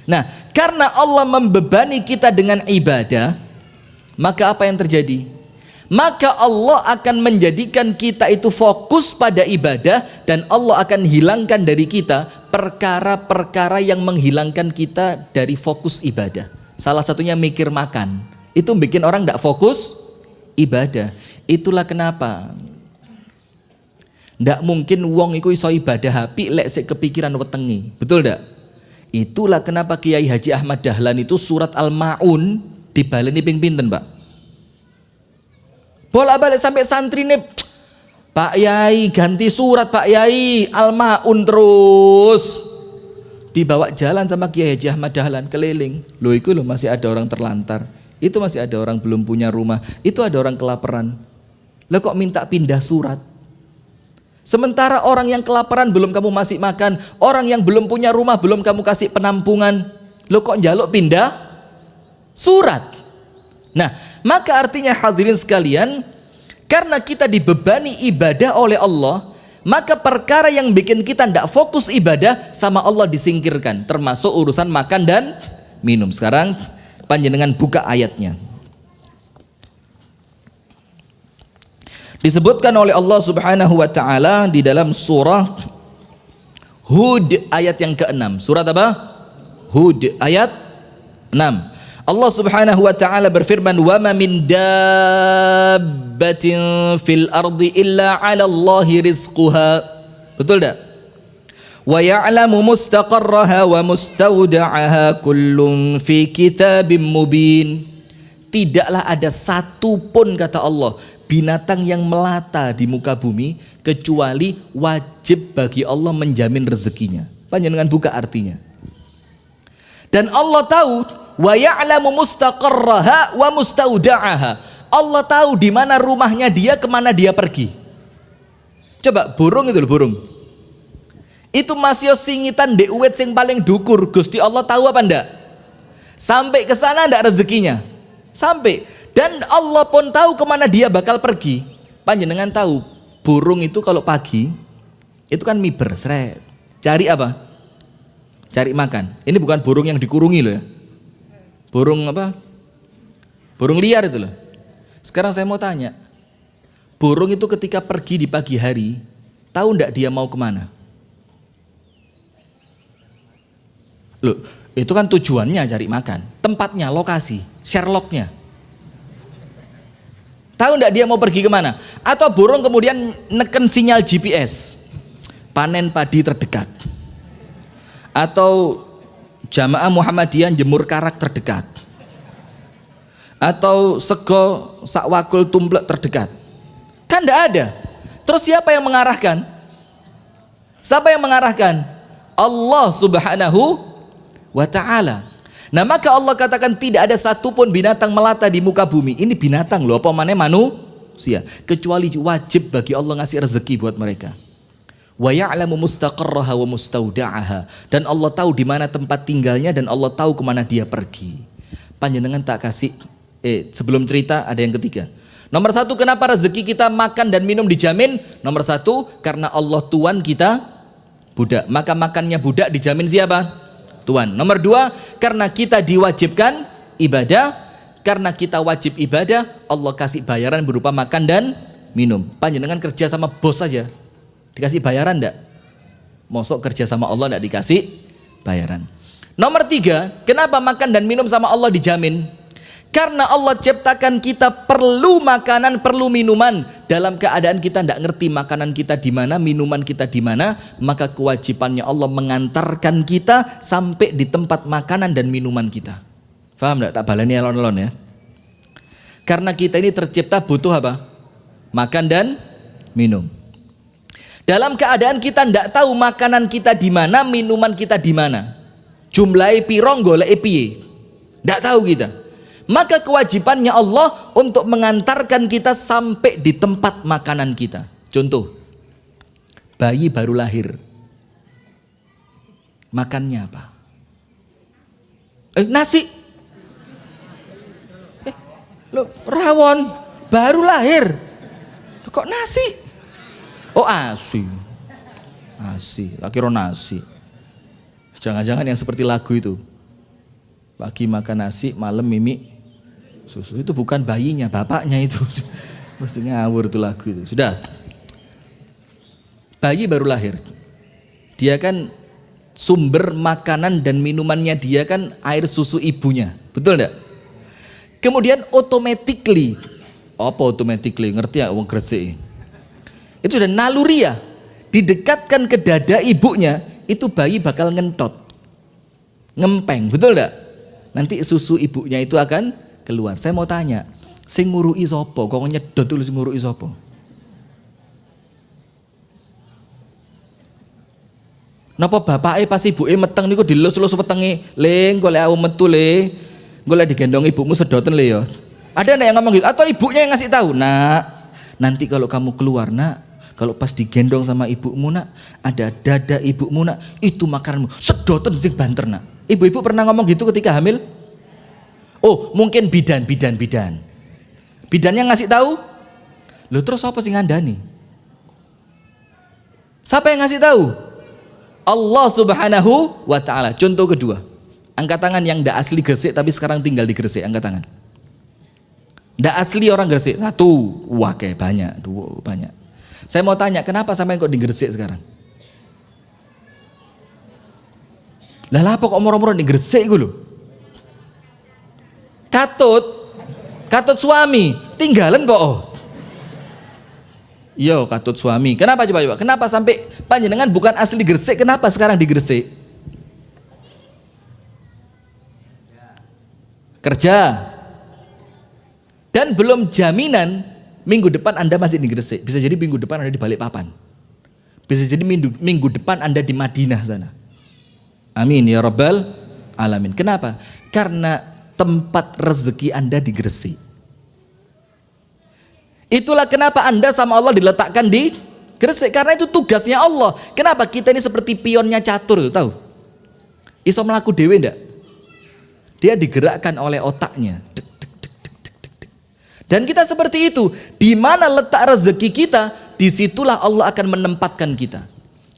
Nah, karena Allah membebani kita dengan ibadah, maka apa yang terjadi? Maka Allah akan menjadikan kita itu fokus pada ibadah, dan Allah akan hilangkan dari kita perkara-perkara yang menghilangkan kita dari fokus ibadah. Salah satunya mikir makan. Itu bikin orang tidak fokus ibadah. Itulah kenapa ndak mungkin wong iku iso ibadah apik lek sik kepikiran wetengi. Betul ndak? Itulah kenapa Kiai Haji Ahmad Dahlan itu surat Al-Maun dibaleni ping pinten, Pak? Bolak-balik sampai santri nih, Pak Yai ganti surat Pak Yai, Al-Maun terus dibawa jalan sama Kiai Haji Ahmad Dahlan keliling. Loh itu loh, masih ada orang terlantar, itu masih ada orang belum punya rumah, itu ada orang kelaparan. Lah kok minta pindah surat? Sementara orang yang kelaparan belum kamu masih makan, orang yang belum punya rumah belum kamu kasih penampungan, lo kok njaluk pindah surat? Nah, maka artinya hadirin sekalian, karena kita dibebani ibadah oleh Allah, maka perkara yang bikin kita tidak fokus ibadah sama Allah disingkirkan, termasuk urusan makan dan minum. Sekarang panjenengan buka ayatnya. Disebutkan oleh Allah Subhanahu wa taala di dalam surah Hud ayat yang ke-6. Surat apa? Hud ayat 6. Allah Subhanahu wa taala berfirman, "Wa ma min dabbatin fil ardi illa 'ala Allahi rizquha." Betul tak? Wa ya'lamu mustaqarraha wa mustawda'aha kullun fi kitabim mubin. Tidaklah ada satu pun, kata Allah, binatang yang melata di muka bumi kecuali wajib bagi Allah menjamin rezekinya. Panjenengan buka artinya. Dan Allah tahu, wa ya'lamu mustaqarraha wa mustauda'aha. Allah tahu di mana rumahnya dia, kemana dia pergi. Coba burung itu loh, burung. Itu masih singitan di uwet sing paling dukur. Gusti Allah tahu apa ndak? Sampai ke sana ndak rezekinya? Sampai. Dan Allah pun tahu kemana dia bakal pergi. Panjenengan tahu, burung itu kalau pagi itu kan miber, seret. Cari apa? Cari makan. Ini bukan burung yang dikurungi loh ya. Burung apa? Burung liar itu loh. Sekarang saya mau tanya, burung itu ketika pergi di pagi hari, tahu ndak dia mau kemana? Loh, itu kan tujuannya cari makan. Tempatnya, lokasi, Sherlocknya. Tahu enggak dia mau pergi kemana? Atau burung kemudian neken sinyal GPS, panen padi terdekat, atau jamaah Muhammadiyah jemur karak terdekat, atau sego sakwakul tumplek terdekat. Kan enggak ada. Terus siapa yang mengarahkan? Siapa yang mengarahkan? Allah Subhanahu wa ta'ala. Nah, maka Allah katakan tidak ada satupun binatang melata di muka bumi. Ini binatang loh, apa mana manusia, kecuali wajib bagi Allah ngasih rezeki buat mereka. Wa ya'lamu mustaqarraha wa mustauda'aha. Dan Allah tahu di mana tempat tinggalnya, dan Allah tahu kemana dia pergi. Panjenengan tak kasih sebelum cerita ada yang ketiga. Nomor 1, kenapa rezeki kita makan dan minum dijamin? Nomor 1, karena Allah Tuhan kita budak. Maka makannya budak dijamin siapa? Tuhan. Nomor 2, karena kita diwajibkan ibadah. Karena kita wajib ibadah, Allah kasih bayaran berupa makan dan minum. Panjenengan kerja sama bos saja dikasih bayaran enggak? Mosok kerja sama Allah enggak dikasih bayaran. Nomor 3, kenapa makan dan minum sama Allah dijamin? Karena Allah ciptakan kita perlu makanan, perlu minuman. Dalam keadaan kita tidak ngerti makanan kita di mana, minuman kita di mana, maka kewajibannya Allah mengantarkan kita sampai di tempat makanan dan minuman kita. Faham tidak? Tak baleni alon-alon ya. Karena kita ini tercipta butuh apa? Makan dan minum. Dalam keadaan kita tidak tahu makanan kita di mana, minuman kita di mana, Jumlahe piro goleke piye? Ndak tahu kita. Maka kewajibannya Allah untuk mengantarkan kita sampai di tempat makanan kita. Contoh, bayi baru lahir. Makannya apa? Nasi. Loh, rawon baru lahir. Kok nasi? Oh, ASI. ASI, tak kira nasi. Jangan-jangan yang seperti lagu itu. Pagi makan nasi, malam mimi susu. Itu bukan bayinya, bapaknya itu. Mesti ngawur itu lagu itu. Sudah. Bayi baru lahir. Dia kan sumber makanan dan minumannya dia kan air susu ibunya. Betul enggak? Kemudian automatically, apa automatically? Ngerti ya wong Gresik? Itu sudah naluri ya. Didekatkan ke dada ibunya, itu bayi bakal ngentot. Ngempeng, betul enggak? Nanti susu ibunya itu akan keluar. Saya mau tanya, sing ngurui sapa? Kok nyedot dulu sing ngurui sapa? Napa bapake pas ibuke meteng niku dilus-lus wetenge, "Ling, golek aku metu le. Golek digendong ibumu sedoten le ya." Ada yang ngomong gitu atau ibunya yang ngasih tahu, "Nak, nanti kalau kamu keluar, Nak, kalau pas digendong sama ibumu, Nak, ada dada ibumu, Nak, itu makananmu. Sedoten sing banter, Nak." Ibu-ibu pernah ngomong gitu ketika hamil? Oh, mungkin bidan. Bidannya ngasih tahu? Loh, terus apa sih ngandani? Siapa yang ngasih tahu? Allah Subhanahu wa ta'ala. Contoh kedua, angkat tangan yang ndak asli Gresik tapi sekarang tinggal di Gresik, angkat tangan. Ndak asli orang Gresik, satu. Wah, kayak banyak, dua, banyak. Saya mau tanya, kenapa sampai kok di Gresik sekarang? Lah apa kok moro-moro di Gresik iku lho? Katut suami, tinggalan kok. Oh. Yo, katut suami. Kenapa coba? Kenapa sampai panjenengan bukan asli Gresik, kenapa sekarang di Gresik? Kerja. Dan belum jaminan minggu depan Anda masih di Gresik. Bisa jadi minggu depan Anda di Balikpapan. Bisa jadi minggu depan Anda di Madinah sana. Amin ya rabbal alamin. Kenapa? Karena tempat rezeki Anda di Gresik. Itulah kenapa Anda sama Allah diletakkan di Gresik, karena itu tugasnya Allah. Kenapa? Kita ini seperti pionnya catur, tahu? Iso melaku dewe ndak? Dia digerakkan oleh otaknya. Dan kita seperti itu. Di mana letak rezeki kita, disitulah Allah akan menempatkan kita.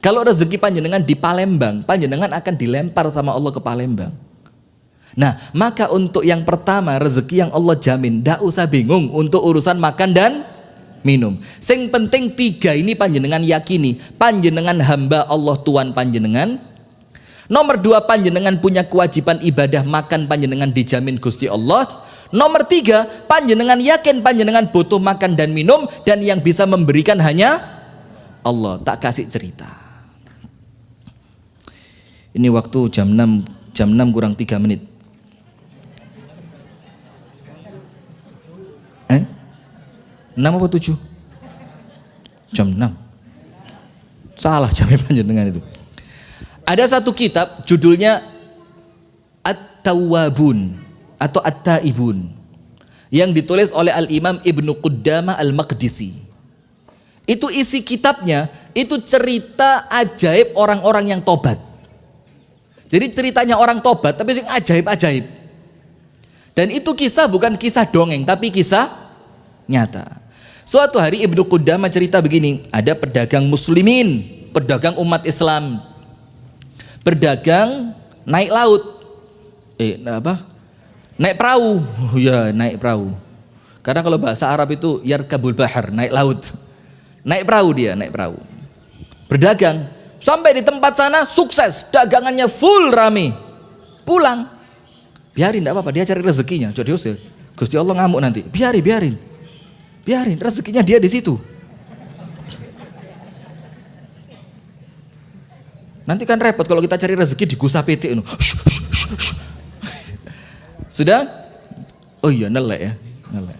Kalau rezeki panjenengan di Palembang, panjenengan akan dilempar sama Allah ke Palembang. Nah, maka untuk yang pertama rezeki yang Allah jamin, ndak usah bingung untuk urusan makan dan minum. Sing penting tiga ini panjenengan yakini, panjenengan hamba Allah Tuhan panjenengan. Nomor dua, panjenengan punya kewajiban ibadah makan, panjenengan dijamin Gusti Allah. Nomor tiga, panjenengan yakin panjenengan butuh makan dan minum, dan yang bisa memberikan hanya Allah. Tak kasih cerita. Ini waktu jam 6 kurang 3 menit. 6 apa 7? Jam 6. Salah jamnya panjenengan itu. Ada satu kitab judulnya At-Tawwabun atau At-Taibun yang ditulis oleh Al-Imam Ibnu Qudamah Al-Maqdisi. Itu isi kitabnya itu cerita ajaib orang-orang yang tobat. Jadi ceritanya orang tobat tapi sing ajaib-ajaib. Dan itu kisah bukan kisah dongeng tapi kisah nyata. Suatu hari Ibnu Qudamah cerita begini, ada pedagang muslimin, pedagang umat Islam, berdagang naik laut, naik perahu, ya naik perahu. Karena kalau bahasa Arab itu yarkabul bahar, naik laut, naik perahu dia, naik perahu, berdagang sampai di tempat sana sukses, dagangannya full rame, pulang, biarin, tidak apa-apa, dia cari rezekinya, jadi Gusti Allah ngamuk nanti, biarin, rezekinya dia di situ. Nanti kan repot kalau kita cari rezeki di Gusa PT itu. Sudah? Oh iya, nelek ya, nelek.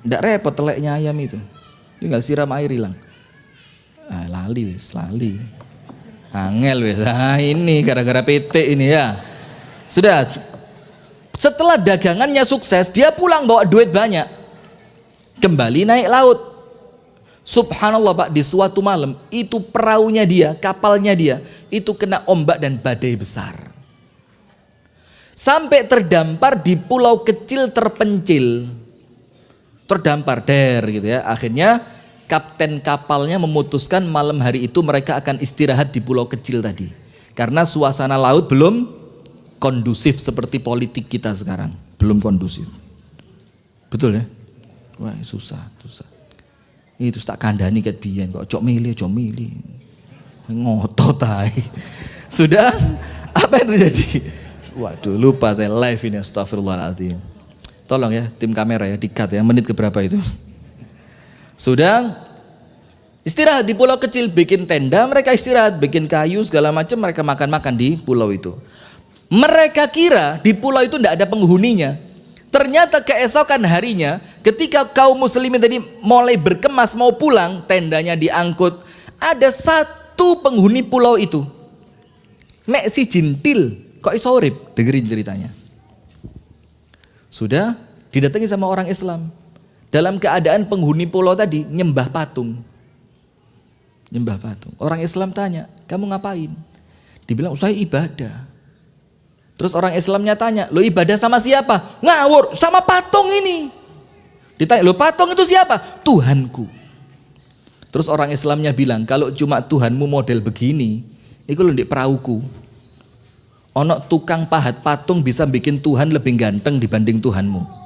Nggak repot teleknya ayam itu. Tinggal siram air hilang. Lali. Angel wes. Ini gara-gara PT ini ya. Sudah. Setelah dagangannya sukses, dia pulang bawa duit banyak. Kembali naik laut. Subhanallah Pak, di suatu malam itu perahunya dia, kapalnya dia, itu kena ombak dan badai besar. Sampai terdampar di pulau kecil terpencil. Terdampar gitu ya. Akhirnya kapten kapalnya memutuskan malam hari itu mereka akan istirahat di pulau kecil tadi. Karena suasana laut belum kondusif seperti politik kita sekarang. Belum kondusif. Betul ya? Wah susah. Itu tak kandani ket biyen kok cok milih. Ngotot tai. Sudah apa yang terjadi? Waduh lupa saya live ini, astagfirullahaladzim. Tolong ya tim kamera ya di-cut ya, menit keberapa itu. Sudah istirahat di pulau kecil, bikin tenda, mereka istirahat, bikin kayu segala macam, mereka makan-makan di pulau itu. Mereka kira di pulau itu tidak ada penghuninya. Ternyata keesokan harinya ketika kaum muslimin tadi mulai berkemas mau pulang, tendanya diangkut, ada satu penghuni pulau itu. Mek si jintil, kok iso urip? Dengerin ceritanya. Sudah didatangi sama orang Islam. Dalam keadaan penghuni pulau tadi nyembah patung. Orang Islam tanya, kamu ngapain? Dibilang, saya ibadah. Terus orang Islamnya tanya, lo ibadah sama siapa? Ngawur, sama patung ini. Ditanya, lo patung itu siapa? Tuhanku. Terus orang Islamnya bilang, kalau cuma Tuhanmu model begini, itu lo di perahuku. Ono tukang pahat patung bisa bikin Tuhan lebih ganteng dibanding Tuhanmu.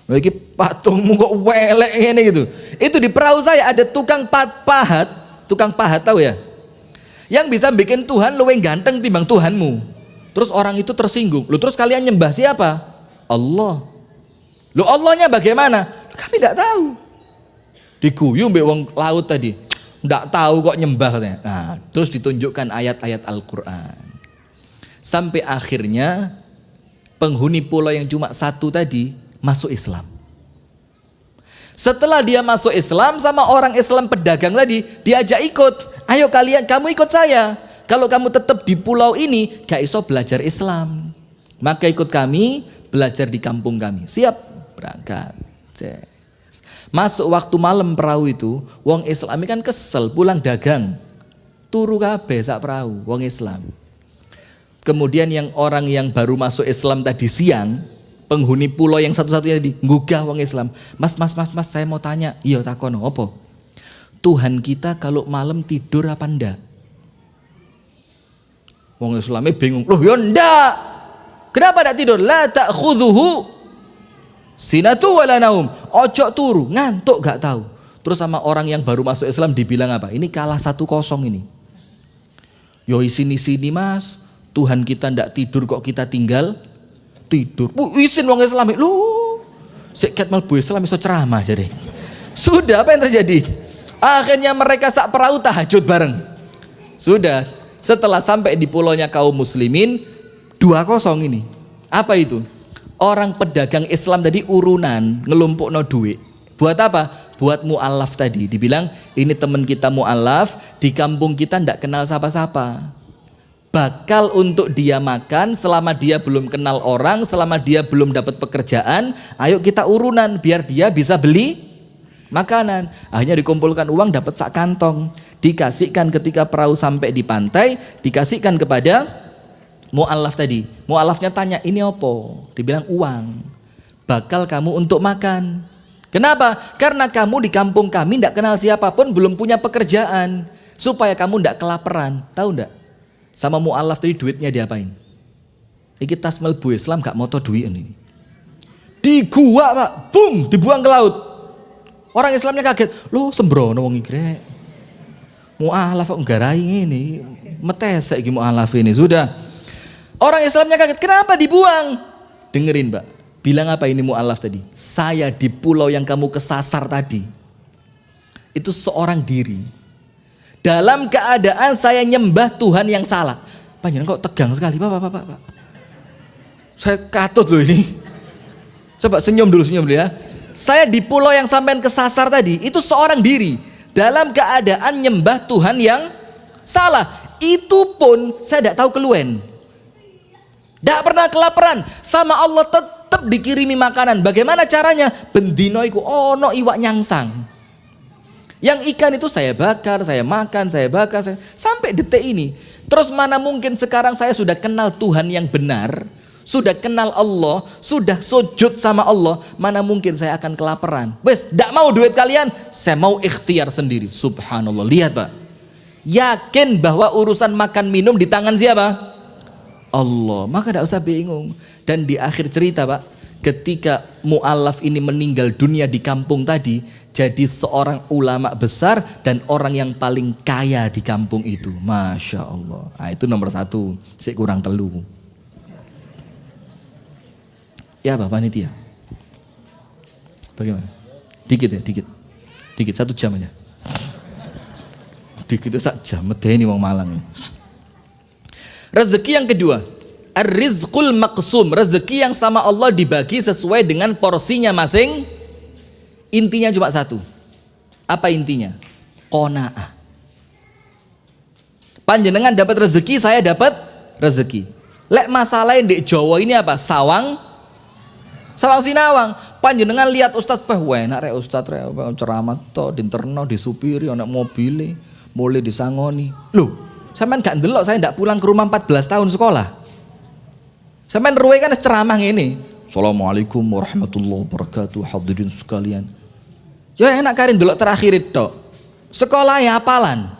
Lagi patungmu kok welek ini gitu. Itu di perahu saya ada tukang pahat tahu ya? Yang bisa bikin Tuhan lebih ganteng timbang Tuhanmu. Terus orang itu tersinggung. Lu terus kalian nyembah siapa? Allah. Lu Allahnya bagaimana? Kami tidak tahu. Diguyu mbek wong laut tadi. Tidak tahu kok nyembah katanya. Nah, terus ditunjukkan ayat-ayat Al-Qur'an. Sampai akhirnya penghuni pulau yang cuma satu tadi masuk Islam. Setelah dia masuk Islam sama orang Islam pedagang tadi, diajak ikut. Ayo kamu ikut saya. Kalau kamu tetap di pulau ini, gak iso belajar Islam. Maka ikut kami belajar di kampung kami. Siap, berangkat. Masuk waktu malam perahu itu, wong Islam kan kesel pulang dagang. Turu kabeh sak perahu wong Islam. Kemudian orang yang baru masuk Islam tadi siang, penghuni pulau yang satu-satunya tadi, nggugah wong Islam. Mas, saya mau tanya. Iya takono, apa? Tuhan kita kalau malam tidur apa ndak? Wong Islamnya bingung. Loh ya ndak. Kenapa ndak tidur? La ta'khudhuhu sinatu wala naum. Ojo turu, ngantuk gak tahu. Terus sama orang yang baru masuk Islam dibilang apa? Ini kalah 1-0 ini. Yo sini mas. Tuhan kita ndak tidur kok kita tinggal tidur. Isin wong Islam lu. Sik ket mlebu Islam iso ceramah jadi. Sudah apa yang terjadi? Akhirnya mereka sak perahu tahajud bareng. Sudah, setelah sampai di pulaunya kaum muslimin 2-0 ini. Apa itu? Orang pedagang Islam tadi urunan ngelumpukno duit. Buat apa? Buat mu'alaf tadi. Dibilang ini teman kita mu'alaf, di kampung kita ndak kenal siapa-siapa. Bakal untuk dia makan selama dia belum kenal orang, selama dia belum dapat pekerjaan, ayo kita urunan biar dia bisa beli makanan. Akhirnya dikumpulkan uang, dapat sak kantong, dikasihkan ketika perahu sampai di pantai, dikasihkan kepada mu'alaf tadi. Mu'alafnya tanya, ini apa? Dibilang uang, bakal kamu untuk makan. Kenapa? Karena kamu di kampung kami tidak kenal siapapun, belum punya pekerjaan, supaya kamu tidak kelaparan. Tahu enggak? Sama mu'alaf tadi duitnya diapain? Iki tas melbu Islam gak moto duit ini. Di gua Pak, bung, dibuang ke laut. Orang Islamnya kaget, loh sembrono wong iki. Mu'alaf kok nggarai ini, metesek iki mu'alaf ini. Sudah. Orang Islamnya kaget, kenapa dibuang? Dengerin Pak, bilang apa ini mu'alaf tadi? Saya di pulau yang kamu kesasar tadi, itu seorang diri. Dalam keadaan saya nyembah Tuhan yang salah. Panjenengan kok tegang sekali, Pak. Saya katut loh ini. Coba senyum dulu ya. Saya di pulau yang sampean kesasar tadi, itu seorang diri. Dalam keadaan nyembah Tuhan yang salah. Itu pun saya tidak tahu keluwen. Tidak pernah kelaparan. Sama Allah tetap dikirimi makanan. Bagaimana caranya? Bendino iku ono iwak nyangsang. Yang ikan itu saya bakar, saya makan, saya bakar, sampai detik ini. Terus mana mungkin sekarang saya sudah kenal Tuhan yang benar, sudah kenal Allah, sudah sujud sama Allah, mana mungkin saya akan kelaparan? Wes, tidak mau duit kalian, saya mau ikhtiar sendiri. Subhanallah, lihat Pak. Yakin bahwa urusan makan minum di tangan siapa? Allah. Maka tidak usah bingung. Dan di akhir cerita Pak, ketika mu'alaf ini meninggal dunia di kampung tadi, jadi seorang ulama besar dan orang yang paling kaya di kampung itu. Masya Allah. Nah, itu nomor 1. Sik kurang telu. Ya Pak panitia. Bagaimana? Dikit ya, dikit. Dikit, 1 jam aja. Dikit itu 1 jam. Medeni wong Malang ya. Rezeki yang kedua, ar-rizqul maqsum, rezeki yang sama Allah dibagi sesuai dengan porsinya masing. Intinya cuma 1. Apa intinya? Qanaah. Panjenengan dapat rezeki, saya dapat rezeki. Lek masalah di Jawa ini apa? Sawang sinawang. Panjenengan lihat Ustadz enak rek Ustadz rek ceramah to dinterno disupiri ana mobile, mulai disangoni. Loh, sampean gak ndelok saya ndak pulang ke rumah 14 tahun sekolah. Sampean ruwe kan ceramah ngene. Assalamualaikum warahmatullahi wabarakatuh hadirin sekalian. Ya enak karin ndelok terakhir itu. Sekolah ya hafalan.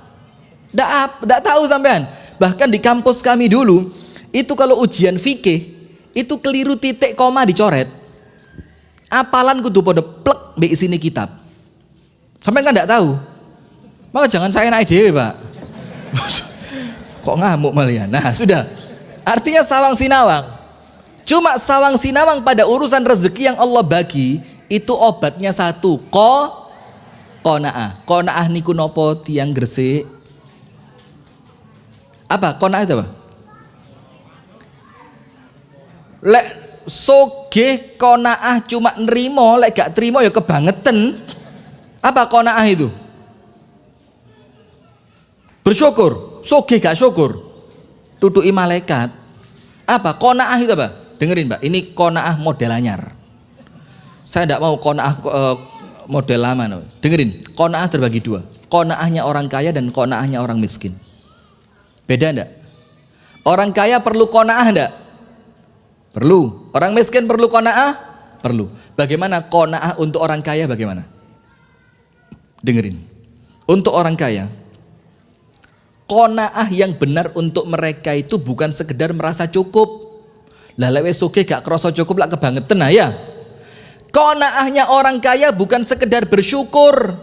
Ndak tahu sampean. Bahkan di kampus kami dulu itu kalau ujian fikih itu keliru titik koma dicoret. Apalan kudu pada plek mbek isine kitab. Sampean kan ndak tahu. Maka jangan saya naik dhewe, Pak. Kok ngamuk malian? Nah sudah, artinya sawang sinawang. Cuma sawang sinawang pada urusan rezeki yang Allah bagi itu obatnya 1, qanaah. Qanaah niku nopo tiang gresik? Apa qanaah itu apa? Lek sogeh qanaah cuma nerimo, lek gak terima ya kebangetan. Apa qanaah itu? Bersyukur. Sogeh gak syukur, tutuki malaikat. Apa qanaah itu apa? Dengerin Mbak, ini qanaah model anyar. Saya tidak mau qanaah model lama. No. Dengerin, qanaah terbagi 2. Qanaahnya orang kaya dan qanaahnya orang miskin. Beda enggak? Orang kaya perlu qanaah enggak? Perlu. Orang miskin perlu qanaah? Perlu. Bagaimana qanaah untuk orang kaya bagaimana? Dengerin. Untuk orang kaya, qanaah yang benar untuk mereka itu bukan sekedar merasa cukup. Lah lek wis sugih gak krasa cukup lak kebangetan nah ya. Qanaahnya orang kaya bukan sekedar bersyukur.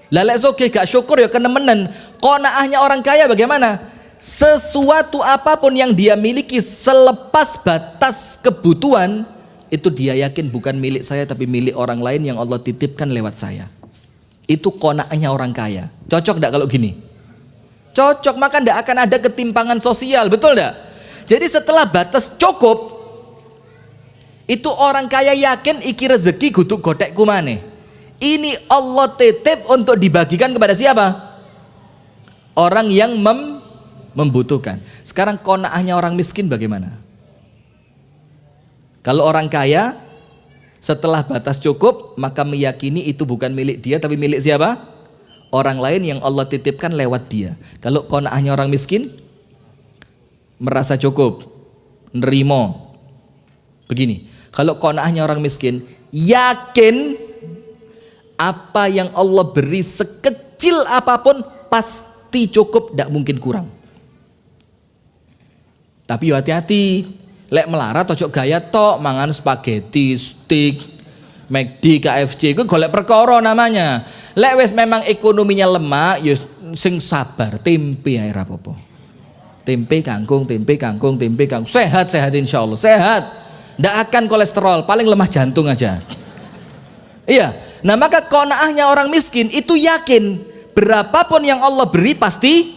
Lah lek sugih gak syukur ya kenemenen. Qanaahnya orang kaya bagaimana? Sesuatu apapun yang dia miliki selepas batas kebutuhan itu dia yakin bukan milik saya tapi milik orang lain yang Allah titipkan lewat saya. Itu qanaahnya orang kaya. Cocok enggak kalau gini? Cocok, maka tidak akan ada ketimpangan sosial, betul tidak? Jadi setelah batas cukup, itu orang kaya yakin iki rezeki kudu godek kumane. Ini Allah titip untuk dibagikan kepada siapa? Orang yang membutuhkan. Sekarang qanaahnya orang miskin bagaimana? Kalau orang kaya, setelah batas cukup, maka meyakini itu bukan milik dia tapi milik siapa? Orang lain yang Allah titipkan lewat dia. Kalau qanaahnya orang miskin, merasa cukup, nerimo. Begini, kalau qanaahnya orang miskin, yakin apa yang Allah beri sekecil apapun pasti cukup, tidak mungkin kurang. Tapi hati-hati, lek melarat ojo gaya tok mangan spaghetti, steak, McD, KFC, itu golek perkara namanya. Lek wis memang ekonominya lemah, ya sing sabar, tempe ae ra apa-apa. Tempe kangkung, sehat insyaallah, sehat. Ndak akan kolesterol, paling lemah jantung aja. Iya. Nah, maka qanaahnya orang miskin itu yakin berapapun yang Allah beri pasti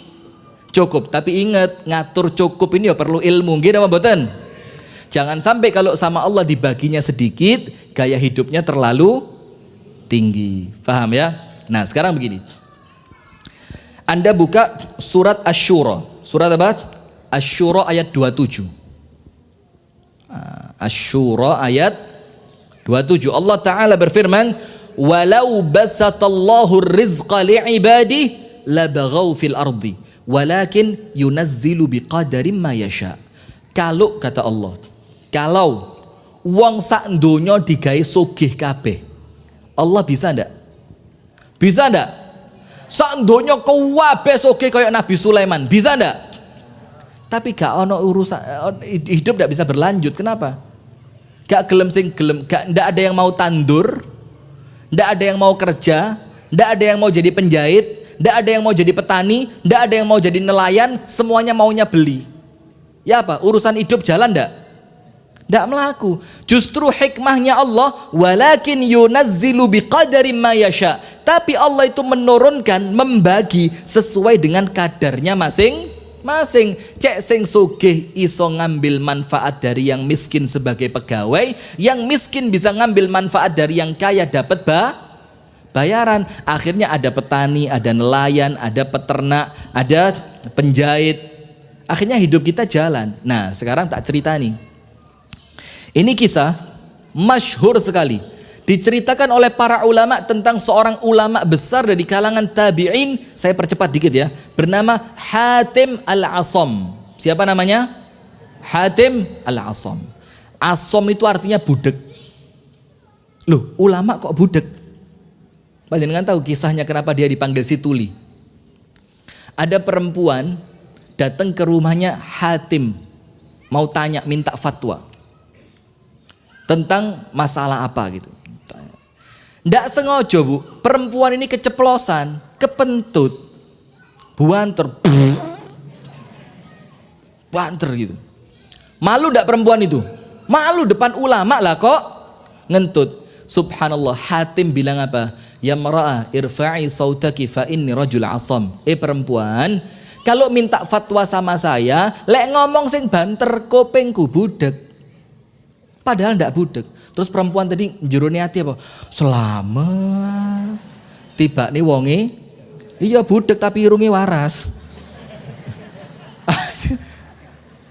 cukup. Tapi ingat, ngatur cukup ini ya perlu ilmu, nggih napa mboten? Jangan sampai kalau sama Allah dibaginya sedikit, gaya hidupnya terlalu tinggi. Paham ya? Nah, sekarang begini. Anda buka surat Asy-Syura. Surat apa? Asy-Syura ayat 27. Asy-Syura ayat 27. Allah Ta'ala berfirman, walau basatallahu rizqa li'ibadihi labaghaw fil ardi walakin yunazzilu biqadarin ma yasha. Kalau kata Allah, kalau wong sak donya digawe sugih kabeh, Allah bisa ndak? Bisa ndak? Sak donya kabeh sugih kaya Nabi Sulaiman, bisa ndak? Tapi gak ono urusan, hidup ndak bisa berlanjut. Kenapa? Gak gelem sing gelem, ndak ada yang mau tandur, ndak ada yang mau kerja, ndak ada yang mau jadi penjahit, ndak ada yang mau jadi petani, ndak ada yang mau jadi nelayan, semuanya maunya beli. Ya apa? Urusan hidup jalan ndak? Ndak melaku. Justru hikmahnya Allah, walakin yunazzilu biqadari ma yasha. Tapi Allah itu menurunkan, membagi sesuai dengan kadarnya masing-masing. Cek sing sugih iso ngambil manfaat dari yang miskin sebagai pegawai, yang miskin bisa ngambil manfaat dari yang kaya dapat bayaran. Akhirnya ada petani, ada nelayan, ada peternak, ada penjahit. Akhirnya hidup kita jalan. Nah, sekarang tak cerita nih. Ini kisah masyhur sekali. Diceritakan oleh para ulama tentang seorang ulama besar dari kalangan tabi'in. Saya percepat dikit ya. Bernama Hatim Al-Asam. Siapa namanya? Hatim Al-Asam. Asam itu artinya budek. Loh, ulama kok budek? Panjenengan tahu kisahnya kenapa dia dipanggil si tuli? Ada perempuan datang ke rumahnya Hatim, mau tanya, minta fatwa tentang masalah apa gitu. Ndak sengaja bu, perempuan ini keceplosan, kepentut, buanter, banter gitu. Malu ndak perempuan itu? Malu depan ulama lah kok ngentut. Subhanallah, Hatim bilang apa? Ya mar'ah irfa'i sautaki fa inni rajul asam. Perempuan, kalau minta fatwa sama saya, lek ngomong sing banter kopengku budek. Padahal ndak budek. Terus perempuan tadi jerone ati apa? Selamat. Tiba nih wonge, iya budek tapi irunge waras.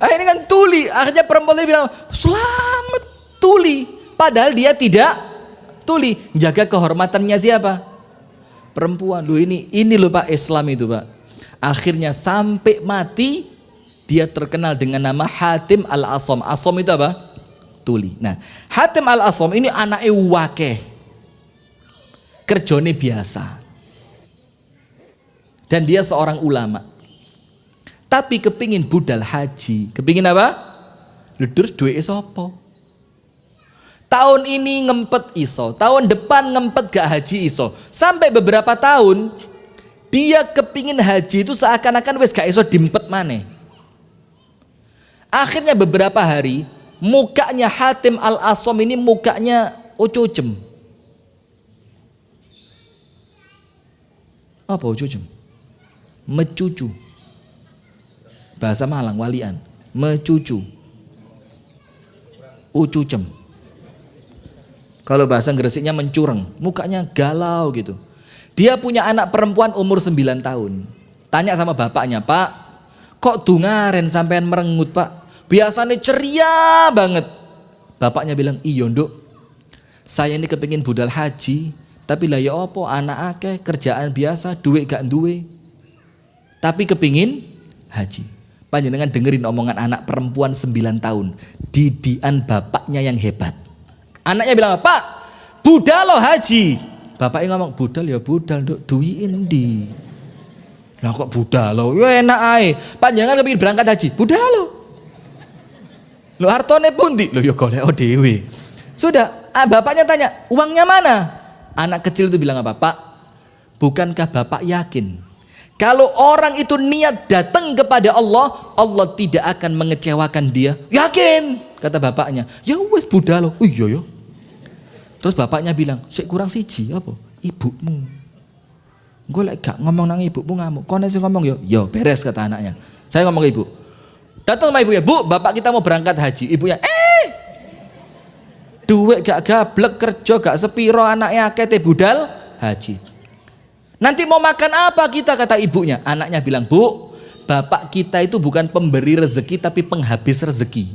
Ini kan tuli. Akhirnya perempuan tadi bilang, selamat tuli. Padahal dia tidak tuli. Jaga kehormatannya siapa? Perempuan. Loh ini loh Pak Islam itu Pak. Akhirnya sampai mati dia terkenal dengan nama Hatim Al-Asam. Asam itu apa? Tuli. Nah, Hatim Al-Asam ini anaknya wakeh. Kerjone biasa. Dan dia seorang ulama. Tapi kepingin budal haji. Kepingin apa? Terus duwe sapa? Tahun ini ngempet iso, tahun depan ngempet gak haji iso. Sampai beberapa tahun dia kepingin haji itu seakan-akan wes gak iso dimpet maneh. Akhirnya beberapa hari mukanya Hatim Al-Asam ini mukanya ucucem. Apa ucucem? Mecucu. Bahasa Malang walian. Mecucu. Ucucem. Kalau bahasa Gresiknya mencureng. Mukanya galau gitu. Dia punya anak perempuan umur 9 tahun. Tanya sama bapaknya, Pak, kok dungaren sampean merengut Pak? Biasanya ceria banget. Bapaknya bilang, iya nduk, saya ini kepingin budal haji. Tapi lah ya apa, anak akeh, kerjaan biasa, duit gak duwe. Tapi kepingin haji. Panjenengan dengerin omongan anak perempuan 9 tahun. Didikan bapaknya yang hebat. Anaknya bilang, Pak, budal lo haji. Bapaknya ngomong, budal ya budal, duwi endi? Lah kok budal lo? Ya enak ae. Panjenengan kepengin berangkat haji, budal lo. Lo hartone pundi? Lo ya golek dhewe. Sudah, bapaknya tanya, uangnya mana? Anak kecil itu bilang apa? Pak, bukankah Bapak yakin kalau orang itu niat datang kepada Allah, Allah tidak akan mengecewakan dia? Yakin, kata bapaknya. Ya wes budal lo. Oh iya ya. Terus bapaknya bilang, sik kurang siji apa? Ibumu. Gue lek gak ngomong nang ibumu ngamuk. Kone sing ngomong yo beres kata anaknya. Saya ngomong ke ibu. Datang sama ibunya, Bu, bapak kita mau berangkat haji. Ibunya, duit gak gablek, kerja gak sepiro, anaknya akeh teh budal haji. Nanti mau makan apa kita, kata ibunya. Anaknya bilang, Bu, bapak kita itu bukan pemberi rezeki tapi penghabis rezeki.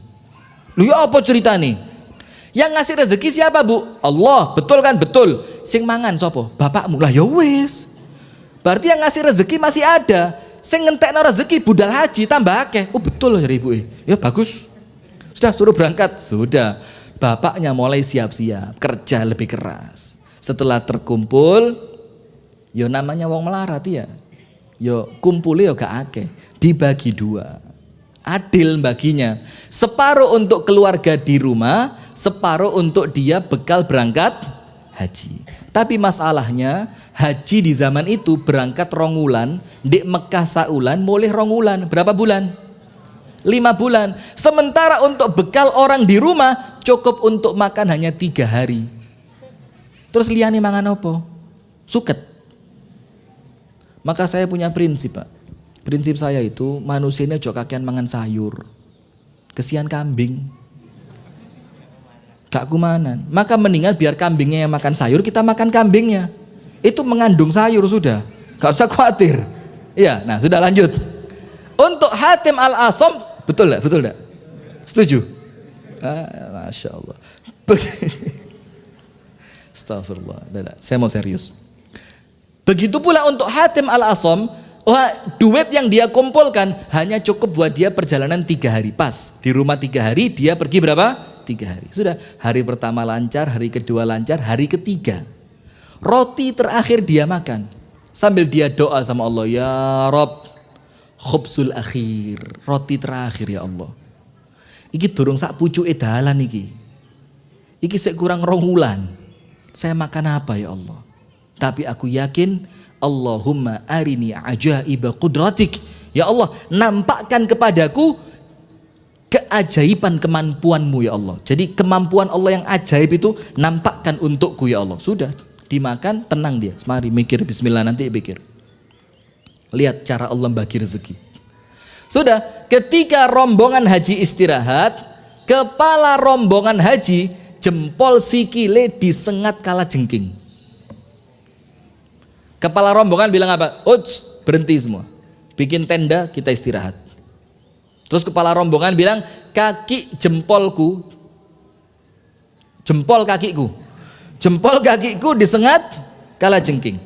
Lu ya apa cerita nih? Yang ngasih rezeki siapa bu? Allah, betul kan? Betul. Sing mangan sopo? Bapakmu. Lah ya wis. Berarti yang ngasih rezeki masih ada. Sing ngentekno rezeki budal haji tambah akeh. Oh betul loh ibu. Ya bagus. Sudah suruh berangkat. Sudah. Bapaknya mulai siap-siap, kerja lebih keras. Setelah terkumpul, yo namanya wong melarat ya. Yo kumpulnya yo gak akeh. Dibagi 2. Adil baginya. Separuh untuk keluarga di rumah, separuh untuk dia bekal berangkat haji. Tapi masalahnya haji di zaman itu berangkat rongulan, di Mekah saulan, mulai rongulan. Berapa bulan? 5 bulan. Sementara untuk bekal orang di rumah cukup untuk makan hanya 3 hari. Terus liyane mangan apa? Suket. Maka saya punya prinsip Pak. Prinsip saya itu manusia ini ojo kakean mangan sayur. Kesian kambing. Gak kumanan. Maka mendingan biar kambingnya yang makan sayur, kita makan kambingnya. Itu mengandung sayur sudah. Gak usah khawatir. Iya, nah sudah lanjut. Untuk Hatim Al-Asom, betul gak? Betul gak? Setuju? Masya Allah. Astagfirullah. Saya mau serius. Begitu pula untuk Hatim Al-Asom, duit yang dia kumpulkan hanya cukup buat dia perjalanan 3 hari. Pas di rumah 3 hari, dia pergi berapa? 3 hari. Sudah, hari pertama lancar, hari kedua lancar, hari ketiga roti terakhir dia makan sambil dia doa sama Allah, ya Rob, khubsul akhir, roti terakhir ya Allah. Iki durung sak pucuke dalan iki. Iki sik kurang 2 wulan. Saya makan apa ya Allah? Tapi aku yakin Allahumma arini ajaiba qudratik. Ya Allah, nampakkan kepadaku keajaiban kemampuanmu ya Allah. Jadi kemampuan Allah yang ajaib itu nampakkan untukku ya Allah. Sudah, dimakan, tenang dia. Mari mikir bismillah, nanti pikir. Lihat cara Allah bagi rezeki. Sudah, ketika rombongan haji istirahat, kepala rombongan haji jempol sikile disengat kala jengking. Kepala rombongan bilang apa? Uts, berhenti semua. Bikin tenda, kita istirahat. Terus kepala rombongan bilang, kaki jempolku, jempol kakiku disengat kala jengking.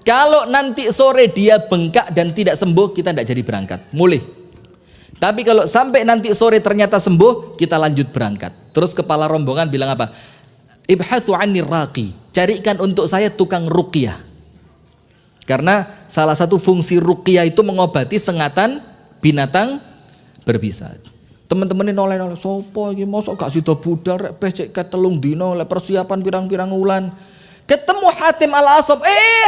Kalau nanti sore dia bengkak dan tidak sembuh, kita tidak jadi berangkat. Mulih. Tapi kalau sampai nanti sore ternyata sembuh, kita lanjut berangkat. Terus kepala rombongan bilang apa? Ibhathu anni raqi. Carikan untuk saya tukang ruqyah. Karena salah satu fungsi ruqyah itu mengobati sengatan binatang berbisa. Teman-teman ini noleh sopo iki mosok gak sida budal rek becek ketelung dino lek persiapan pirang-pirang wulan. Ketemu Hatim Al-Asom.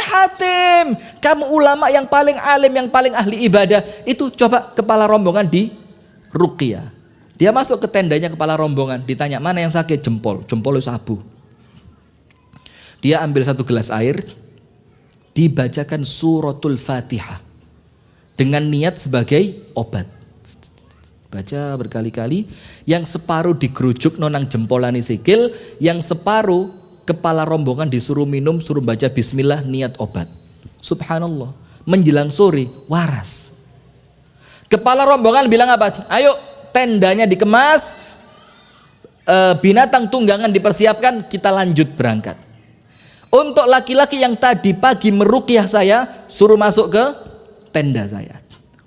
Hatim, kamu ulama yang paling alim, yang paling ahli ibadah. Itu coba kepala rombongan di ruqyah. Dia masuk ke tendanya kepala rombongan, ditanya mana yang sakit? Jempol sabu. Dia ambil 1 gelas air, dibacakan suratul Fatihah dengan niat sebagai obat. Baca berkali-kali, yang separuh digerujuk nonang jempolani sikil, yang separuh kepala rombongan disuruh minum, suruh baca bismillah, niat obat. Subhanallah, menjelang sore waras. Kepala rombongan bilang apa? Ayo tendanya dikemas, binatang tunggangan dipersiapkan, kita lanjut berangkat. Untuk laki-laki yang tadi pagi meruqyah saya, suruh masuk ke tenda saya.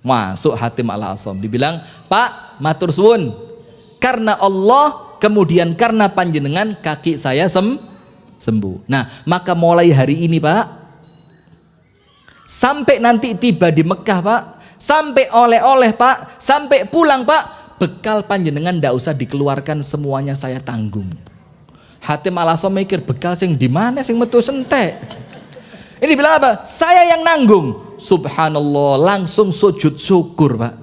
Masuk Hatim Al-Asom, dibilang, Pak, matur suwun, karena Allah, kemudian karena panjenengan, kaki saya sembuh. Nah, maka mulai hari ini Pak, sampai nanti tiba di Mekah Pak, sampai oleh-oleh Pak, sampai pulang Pak, bekal panjenengan ndak usah dikeluarkan, semuanya saya tanggung. Hatim Al-Asom mikir, bekal sing di mana sing metu sentek. Ini bilang apa? Saya yang nanggung. Subhanallah, langsung sujud syukur Pak.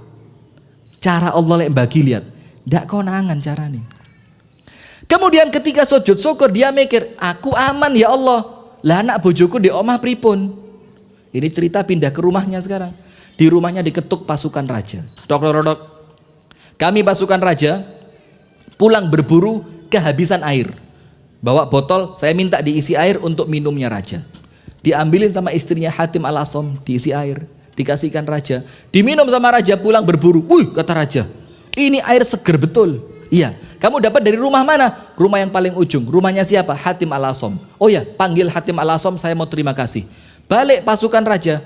Cara Allah lek bagi lihat, ndak konangan carane. Kemudian ketika sujud syukur dia mikir, aku aman ya Allah. Lah anak bojoku di omah pripun? Ini cerita pindah ke rumahnya sekarang. Di rumahnya diketuk pasukan raja. Dok. Kami pasukan raja pulang berburu kehabisan air. Bawa botol, saya minta diisi air untuk minumnya raja. Diambilin sama istrinya Hatim Al-Asom, diisi air, dikasihkan raja. Diminum sama raja, pulang berburu. Wih, kata raja, ini air seger betul. Iya, Kamu dapat dari rumah mana? Rumah yang paling ujung. Rumahnya siapa? Hatim Al-Asom. Oh ya, panggil Hatim Al-Asom, saya mau terima kasih. Balik pasukan raja.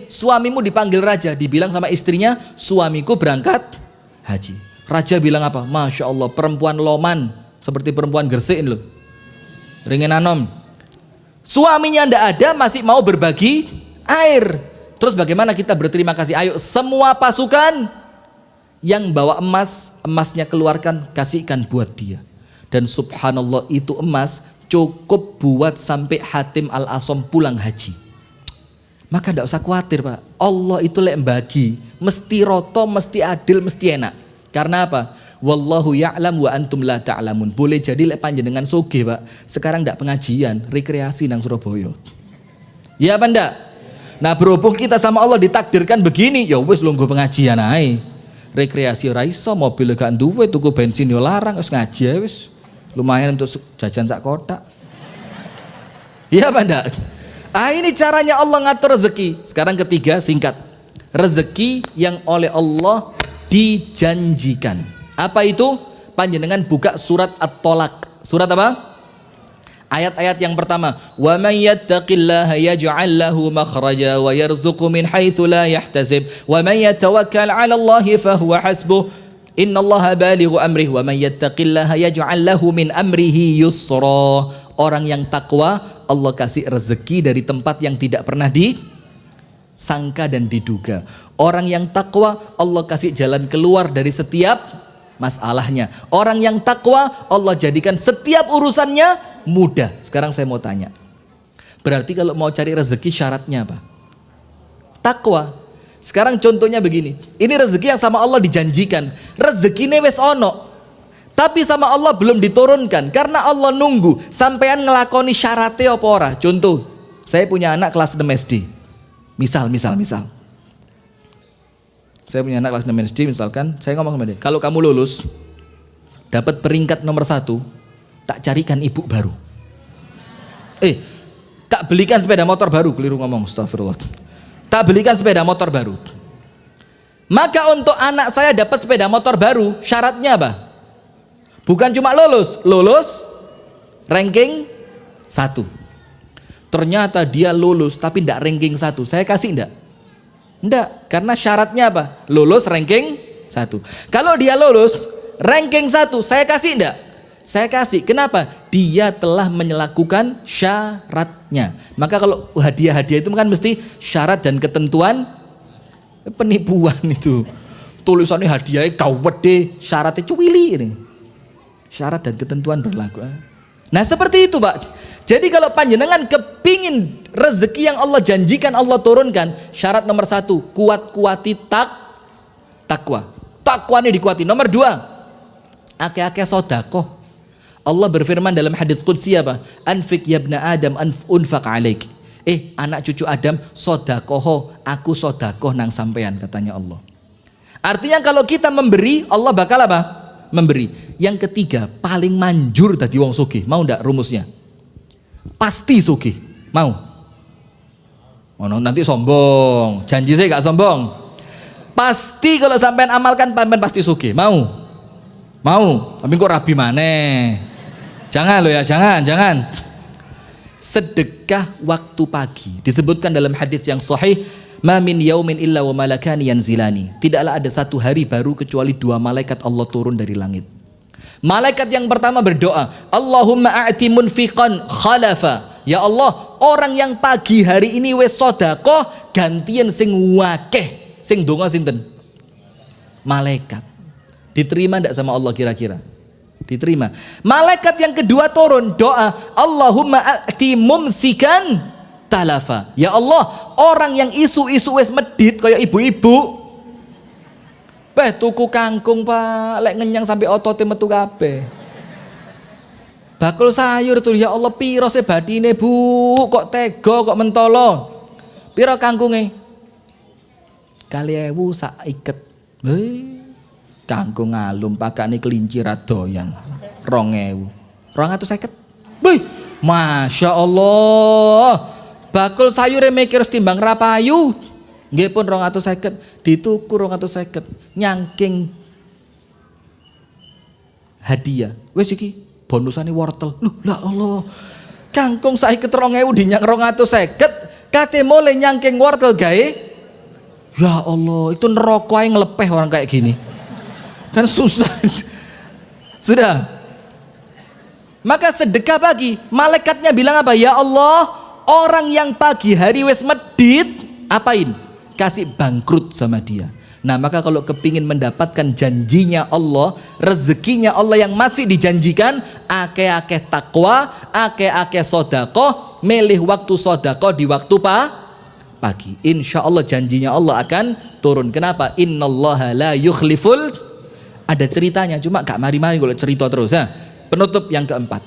Suamimu dipanggil raja. Dibilang sama istrinya, suamiku berangkat haji. Raja bilang apa? Masya Allah, perempuan loman. Seperti perempuan Gersein loh. Ringin anom. Suaminya ndak ada, masih mau berbagi air. Terus bagaimana kita berterima kasih? Ayo semua pasukan yang bawa emas, emasnya keluarkan, kasihkan buat dia. Dan subhanallah itu emas cukup buat sampai Hatim Al-Asom pulang haji. Maka tidak usah khawatir Pak. Allah itu lek bagi, mesti roto, mesti adil, mesti enak. Karena apa? Wallahu ya'lam wa antum la ta'lamun. Boleh jadi lek panjenengan soge Pak. Sekarang tidak pengajian, rekreasi nang Surabaya. Ya apa ndak? Nah berhubung kita sama Allah ditakdirkan begini, ya wis lungguh pengajian ae. Rekreasi ora iso, mobil gak duwe, tuku bensin yo larang, wis ngaji ae wis. Lumayan untuk jajan sak kotak. Iya apa ndak? Ini caranya Allah ngatur rezeki. Sekarang ketiga, singkat. Rezeki yang oleh Allah dijanjikan. Apa itu? Panjenengan buka surat At-Tolak. Surat apa? Ayat-ayat yang pertama, wa may yattaqillaha yaj'al lahu makhraja wa yarzuqhu min haitsu la yahtasib wa may yatawakkal 'ala Allahi fahuwa hasbuh innallaha balighu amrihi wa may yattaqillaha yaj'al lahu min amrihi yusra. Orang yang takwa Allah kasih rezeki dari tempat yang tidak pernah disangka dan diduga. Orang yang takwa Allah kasih jalan keluar dari setiap masalahnya. Orang yang takwa Allah jadikan setiap urusannya mudah. Sekarang saya mau tanya, berarti kalau mau cari rezeki syaratnya apa? Takwa. Sekarang contohnya begini, ini rezeki yang sama Allah dijanjikan, rezekinya wes ono, tapi sama Allah belum diturunkan karena Allah nunggu sampean ngelakoni syaratnya apa ora. Contoh, saya punya anak kelas 6 SD. Misal saya punya anak kelas 6 SD, misalkan saya ngomong sama dia, kalau kamu lulus dapat peringkat nomor 1, tak carikan ibu baru. Tak belikan sepeda motor baru, keliru ngomong, astagfirullah. Tak belikan sepeda motor baru. Maka untuk anak saya dapat sepeda motor baru, syaratnya apa? Bukan cuma lulus ranking 1. Ternyata dia lulus tapi tidak ranking 1. Saya kasih enggak? Enggak, karena syaratnya apa? Lulus ranking 1. Kalau dia lulus ranking 1, saya kasih enggak? Saya kasih. Kenapa? Dia telah melakukan syaratnya. Maka kalau hadiah-hadiah itu kan mesti syarat dan ketentuan. Penipuan itu. Tulisannya hadiahnya gawede, syaratnya cuwili ini. Syarat dan ketentuan berlaku. Nah seperti itu Pak. Jadi kalau panjenengan kepingin rezeki yang Allah janjikan Allah turunkan, syarat nomor 1, kuat-kuati takwa. Takwa ini dikuati. Nomor 2, ake-ake sodakoh. Allah berfirman dalam hadits qudsi apa? Anfik yabna Adam unfaq alaik. Anak cucu Adam, sodakoh, aku sodakoh nang sampean, katanya Allah. Artinya kalau kita memberi, Allah bakal apa? Memberi. Yang ketiga, paling manjur tadi wong sugih. Mau ndak rumusnya? Pasti sugih. Mau? Nanti sombong. Janji saya gak sombong. Pasti kalau sampean amalkan, sampean pasti sugih. Mau? Tapi kok rabi maneh? Jangan loh ya, jangan. Sedekah waktu pagi disebutkan dalam hadis yang sahih, ma min yaumin illa wa malakani yanzilani. Tidaklah ada satu hari baru kecuali 2 malaikat Allah turun dari langit. Malaikat yang pertama berdoa, Allahumma a'ti munfiqan khalafa. Ya Allah, orang yang pagi hari ini wis sedekah gantian sing wakeh. Sing donga sinten? Malaikat. Diterima enggak sama Allah kira-kira? Diterima. Malaikat yang kedua turun doa, Allahumma a'ti mumsikan talafa. Ya Allah, orang yang isu-isu wis medit kayak ibu-ibu. Tuku kangkung Pak, lek ngenyang sampai otote metu kabeh. Bakul sayur tuh, ya Allah piro se badine Bu, kok tega kok mentolo. Piro kangkunge? 2.000 sak iket. Kangkung ngalum pakane kelinci radoyan 2.000 250. Wih, Masya Allah, bakul sayure mikir timbang rapayu nggih pun 250, dituku 250 nyangking. hadiah. Wes iki bonusane wortel. Loh, lah Allah. Kangkung saiki 3.000 dinyang 250, kate mulai nyangking wortel gawe. Ya Allah, itu neraka ae ngelepeh orang kayak gini. Kan susah. Sudah. Maka sedekah pagi, malaikatnya bilang apa? Ya Allah, orang yang pagi hari wes medit, apain? Kasih bangkrut sama dia. Nah maka kalau kepingin mendapatkan janjinya Allah, rezekinya Allah yang masih dijanjikan, ake-ake takwa, ake-ake sodakoh, milih waktu sodakoh di waktu pagi. Insya Allah janjinya Allah akan turun. Kenapa? Innallaha la yukhliful. Ada ceritanya, cuma gak mari-mari kalau cerita terus. Nah, penutup yang keempat,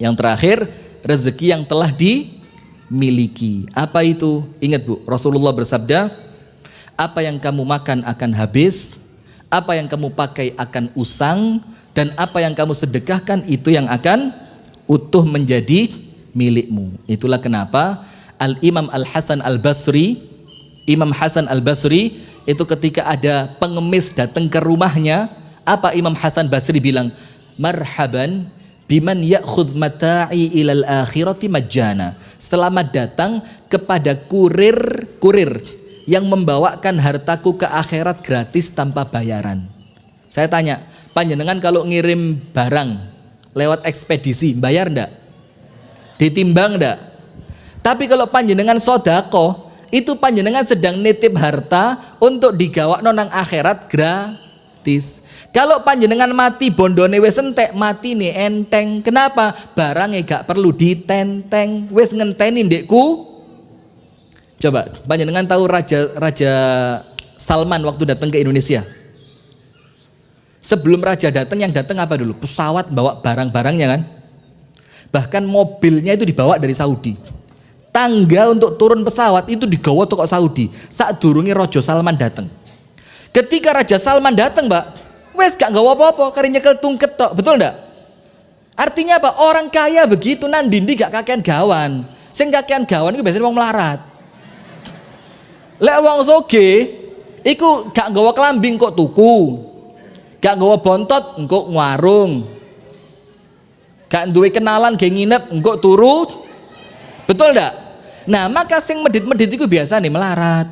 yang terakhir, rezeki yang telah dimiliki. Apa itu? Ingat Bu, Rasulullah bersabda, apa yang kamu makan akan habis, apa yang kamu pakai akan usang, dan apa yang kamu sedekahkan itu yang akan utuh menjadi milikmu. Itulah kenapa Al-Imam Al-Hasan Al-Basri, Imam Hasan Al-Basri itu ketika ada pengemis datang ke rumahnya, apa Imam Hasan Basri bilang? Marhaban biman ya'khudh mata'i ilal akhirati majjana. Selamat datang kepada kurir yang membawakan hartaku ke akhirat gratis tanpa bayaran. Saya tanya, panjenengan kalau ngirim barang lewat ekspedisi, bayar ndak? Ditimbang ndak? Tapi kalau panjenengan sodako, itu panjenengan sedang nitip harta untuk digawakno nang akhirat gratis. Kalau panjenengan mati bondone wis entek, mati nih enteng. Kenapa? Barangnya gak perlu ditenteng, wis ngenteni ndekku. Coba, panjenengan tahu Raja Salman waktu datang ke Indonesia? Sebelum raja datang, yang datang apa dulu? Pesawat bawa barang-barangnya kan? Bahkan mobilnya itu dibawa dari Saudi. Tangga untuk turun pesawat itu digawa toko Saudi. Saat durungi Raja Salman datang. Ketika Raja Salman datang, Mbak, wes gak gawa apa-apa, kari nyekel tungket tok, betul enggak? Artinya apa? Orang kaya begitu nandindi gak kakean gawan. Sing kakean gawan itu biasanya wong melarat. Lek wong soge iku gak nggawa kelambing kok tuku, gak nggawa bontot engko ngwarung, gak duwe kenalan ge nginep engko turu, betul ndak? Nah maka sing medit-medit itu biasa nih melarat.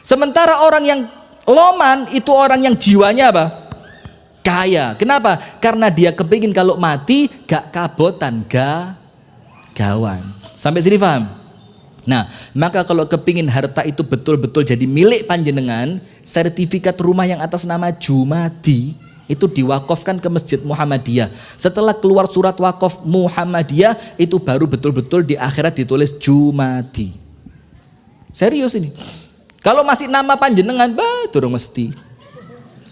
Sementara orang yang loman itu orang yang jiwanya apa? Kaya. Kenapa? Karena dia kepingin kalau mati gak kabotan, gawan. Sampai sini paham? Nah, maka kalau kepingin harta itu betul-betul jadi milik panjenengan, sertifikat rumah yang atas nama Jumadi itu diwakafkan ke Masjid Muhammadiyah. Setelah keluar surat wakaf Muhammadiyah, itu baru betul-betul di akhirat ditulis Jumadi. Serius ini. Kalau masih nama panjenengan, durung mesti.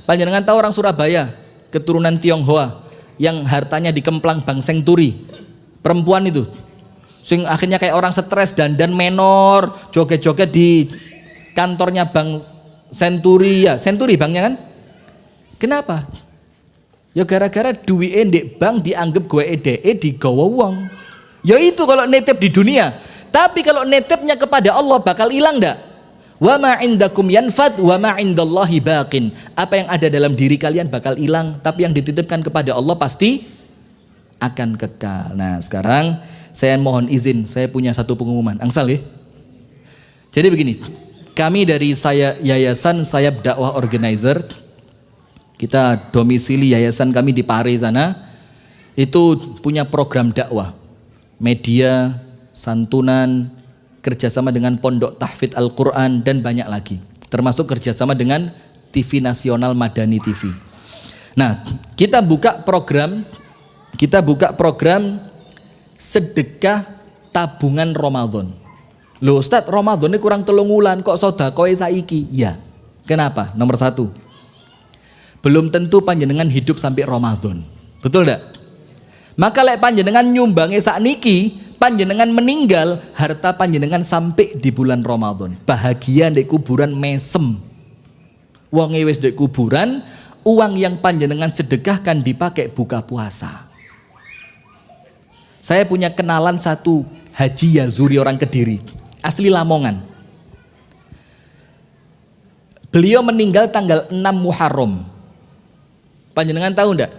Panjenengan tahu orang Surabaya, keturunan Tionghoa, yang hartanya dikemplang Bang Senturi, perempuan itu. Sing akhirnya kayak orang stres, dandan menor, joget-joget di kantornya Bang Senturi, ya Senturi banknya kan? Kenapa? Ya gara-gara duit ndek bank dianggap gue digawa wong. Ya itu kalau netep di dunia. Tapi kalau netepnya kepada Allah bakal hilang ndak? Wa ma indakum yanfad wa ma indallahi baqin. Apa yang ada dalam diri kalian bakal hilang, tapi yang dititipkan kepada Allah pasti akan kekal. Nah sekarang saya mohon izin, saya punya satu pengumuman. Angsal ya. Jadi begini, kami dari Yayasan Sayap Dakwah Organizer, kita domisili yayasan kami di Pare sana, itu punya program dakwah, media, santunan, kerjasama dengan Pondok Tahfidz Al-Quran dan banyak lagi. Termasuk kerjasama dengan TV Nasional Madani TV. Nah, kita buka program sedekah tabungan Ramadan. Loh Ustadz, Ramadan ini kurang 3 wulan kok sedekah saiki? Ya. Kenapa? Nomor 1. Belum tentu panjenengan hidup sampai Ramadan. Betul enggak? Maka lek panjenengan nyumbangi sakniki, panjenengan meninggal, harta panjenengan sampai di bulan Ramadan. Bahagia ndek kuburan mesem. Wong wis ndek kuburan, uang yang panjenengan sedekahkan dipakai buka puasa. Saya punya kenalan satu Haji Yazuri orang Kediri, asli Lamongan. Beliau meninggal tanggal 6 Muharram. Panjenengan tahu ndak?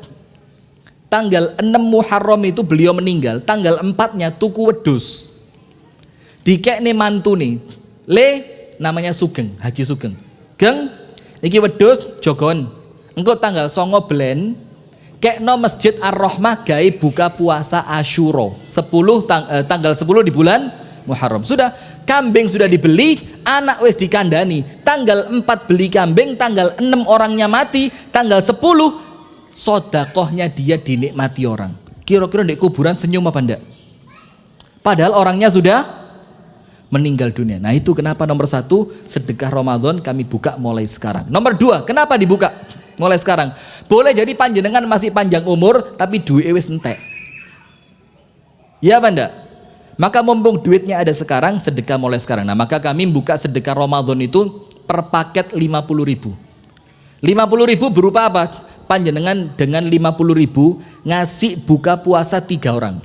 Tanggal 6 Muharram itu beliau meninggal, tanggal 4-nya tuku wedhus. Dikekne mantune. Namanya Sugeng, Haji Sugeng. Geng, iki wedhus jogon. Engko tanggal 9 Blen kekno Masjid Ar-Rahmah gawe buka puasa Asyura. Tanggal 10 di bulan Muharram. Sudah, kambing sudah dibeli, anak wis dikandani. Tanggal 4 beli kambing, tanggal 6 orangnya mati, tanggal 10 sodakohnya dia dinikmati orang. Kira-kira di kuburan senyum apa enggak? Padahal orangnya sudah meninggal dunia. Nah itu kenapa nomor 1 sedekah Ramadan kami buka mulai sekarang. Nomor 2 kenapa dibuka mulai sekarang? Boleh jadi panjenengan masih panjang umur tapi duit wis entek. Ya apa enggak? Maka mumpung duitnya ada sekarang, sedekah mulai sekarang. Nah maka kami buka sedekah Ramadan itu per paket 50.000. 50.000 berupa apa? Panjenengan dengan 50.000 ngasih buka puasa 3 orang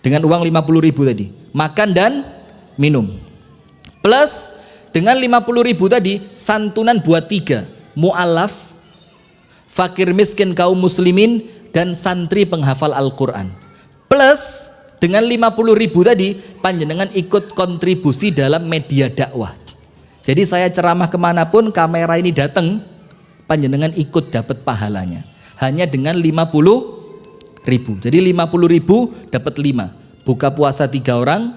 dengan uang 50.000 tadi, makan dan minum, plus dengan 50.000 tadi santunan buat 3 mu'alaf, fakir miskin kaum muslimin, dan santri penghafal Al-Quran. Plus dengan 50.000 tadi panjenengan ikut kontribusi dalam media dakwah. Jadi saya ceramah kemanapun kamera ini datang, panjenengan ikut dapat pahalanya hanya dengan 50.000. Jadi 50.000 dapat 5 buka puasa 3 orang,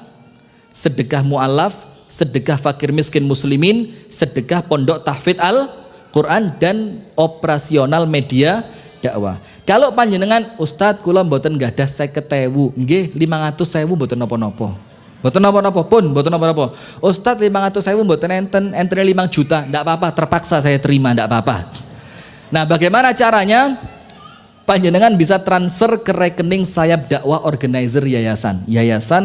sedekah mu'alaf, sedekah fakir miskin muslimin, sedekah pondok tahfidz Al-Quran, dan operasional media dakwah. Kalau panjenengan Ustadz kula mboten gadah 50.000, nggih 500.000 mboten napa-napa. Mboten napa-napa pun, mboten napa-napa. Ustadz 500.000 mboten enten 5 juta, ndak apa-apa, terpaksa saya terima, ndak apa-apa. Nah, bagaimana caranya? Panjenengan bisa transfer ke rekening Sayap Dakwah Organizer Yayasan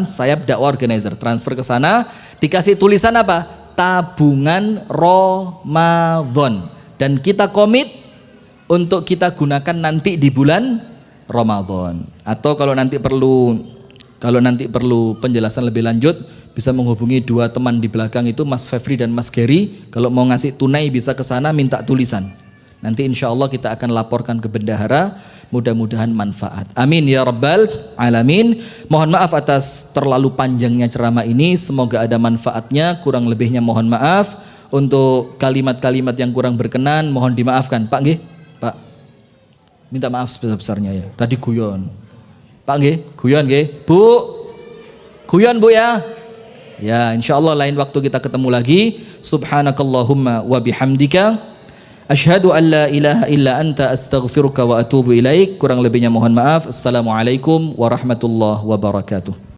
Sayap Dakwah Organizer. Transfer ke sana, dikasih tulisan apa? Tabungan Ramadan. Dan kita komit untuk kita gunakan nanti di bulan Ramadan. Atau kalau nanti perlu penjelasan lebih lanjut, bisa menghubungi 2 teman di belakang itu, Mas Fevri dan Mas Gary. Kalau mau ngasih tunai bisa ke sana minta tulisan. Nanti insya Allah kita akan laporkan ke bendahara, mudah-mudahan manfaat. Amin ya rabbal alamin. Mohon maaf atas terlalu panjangnya ceramah ini, semoga ada manfaatnya. Kurang lebihnya mohon maaf. Untuk kalimat-kalimat yang kurang berkenan mohon dimaafkan. Pak nggih, Pak, minta maaf sebesar-besarnya ya. Tadi guyon. Pak nggih, guyon nggih. Bu, guyon Bu ya. Ya, insya Allah lain waktu kita ketemu lagi. Subhanakallahumma wa bihamdika asyhadu an la ilaha illa anta astaghfiruka wa atubu ilaik. Kurang lebihnya mohon maaf. Assalamualaikum warahmatullahi wabarakatuh.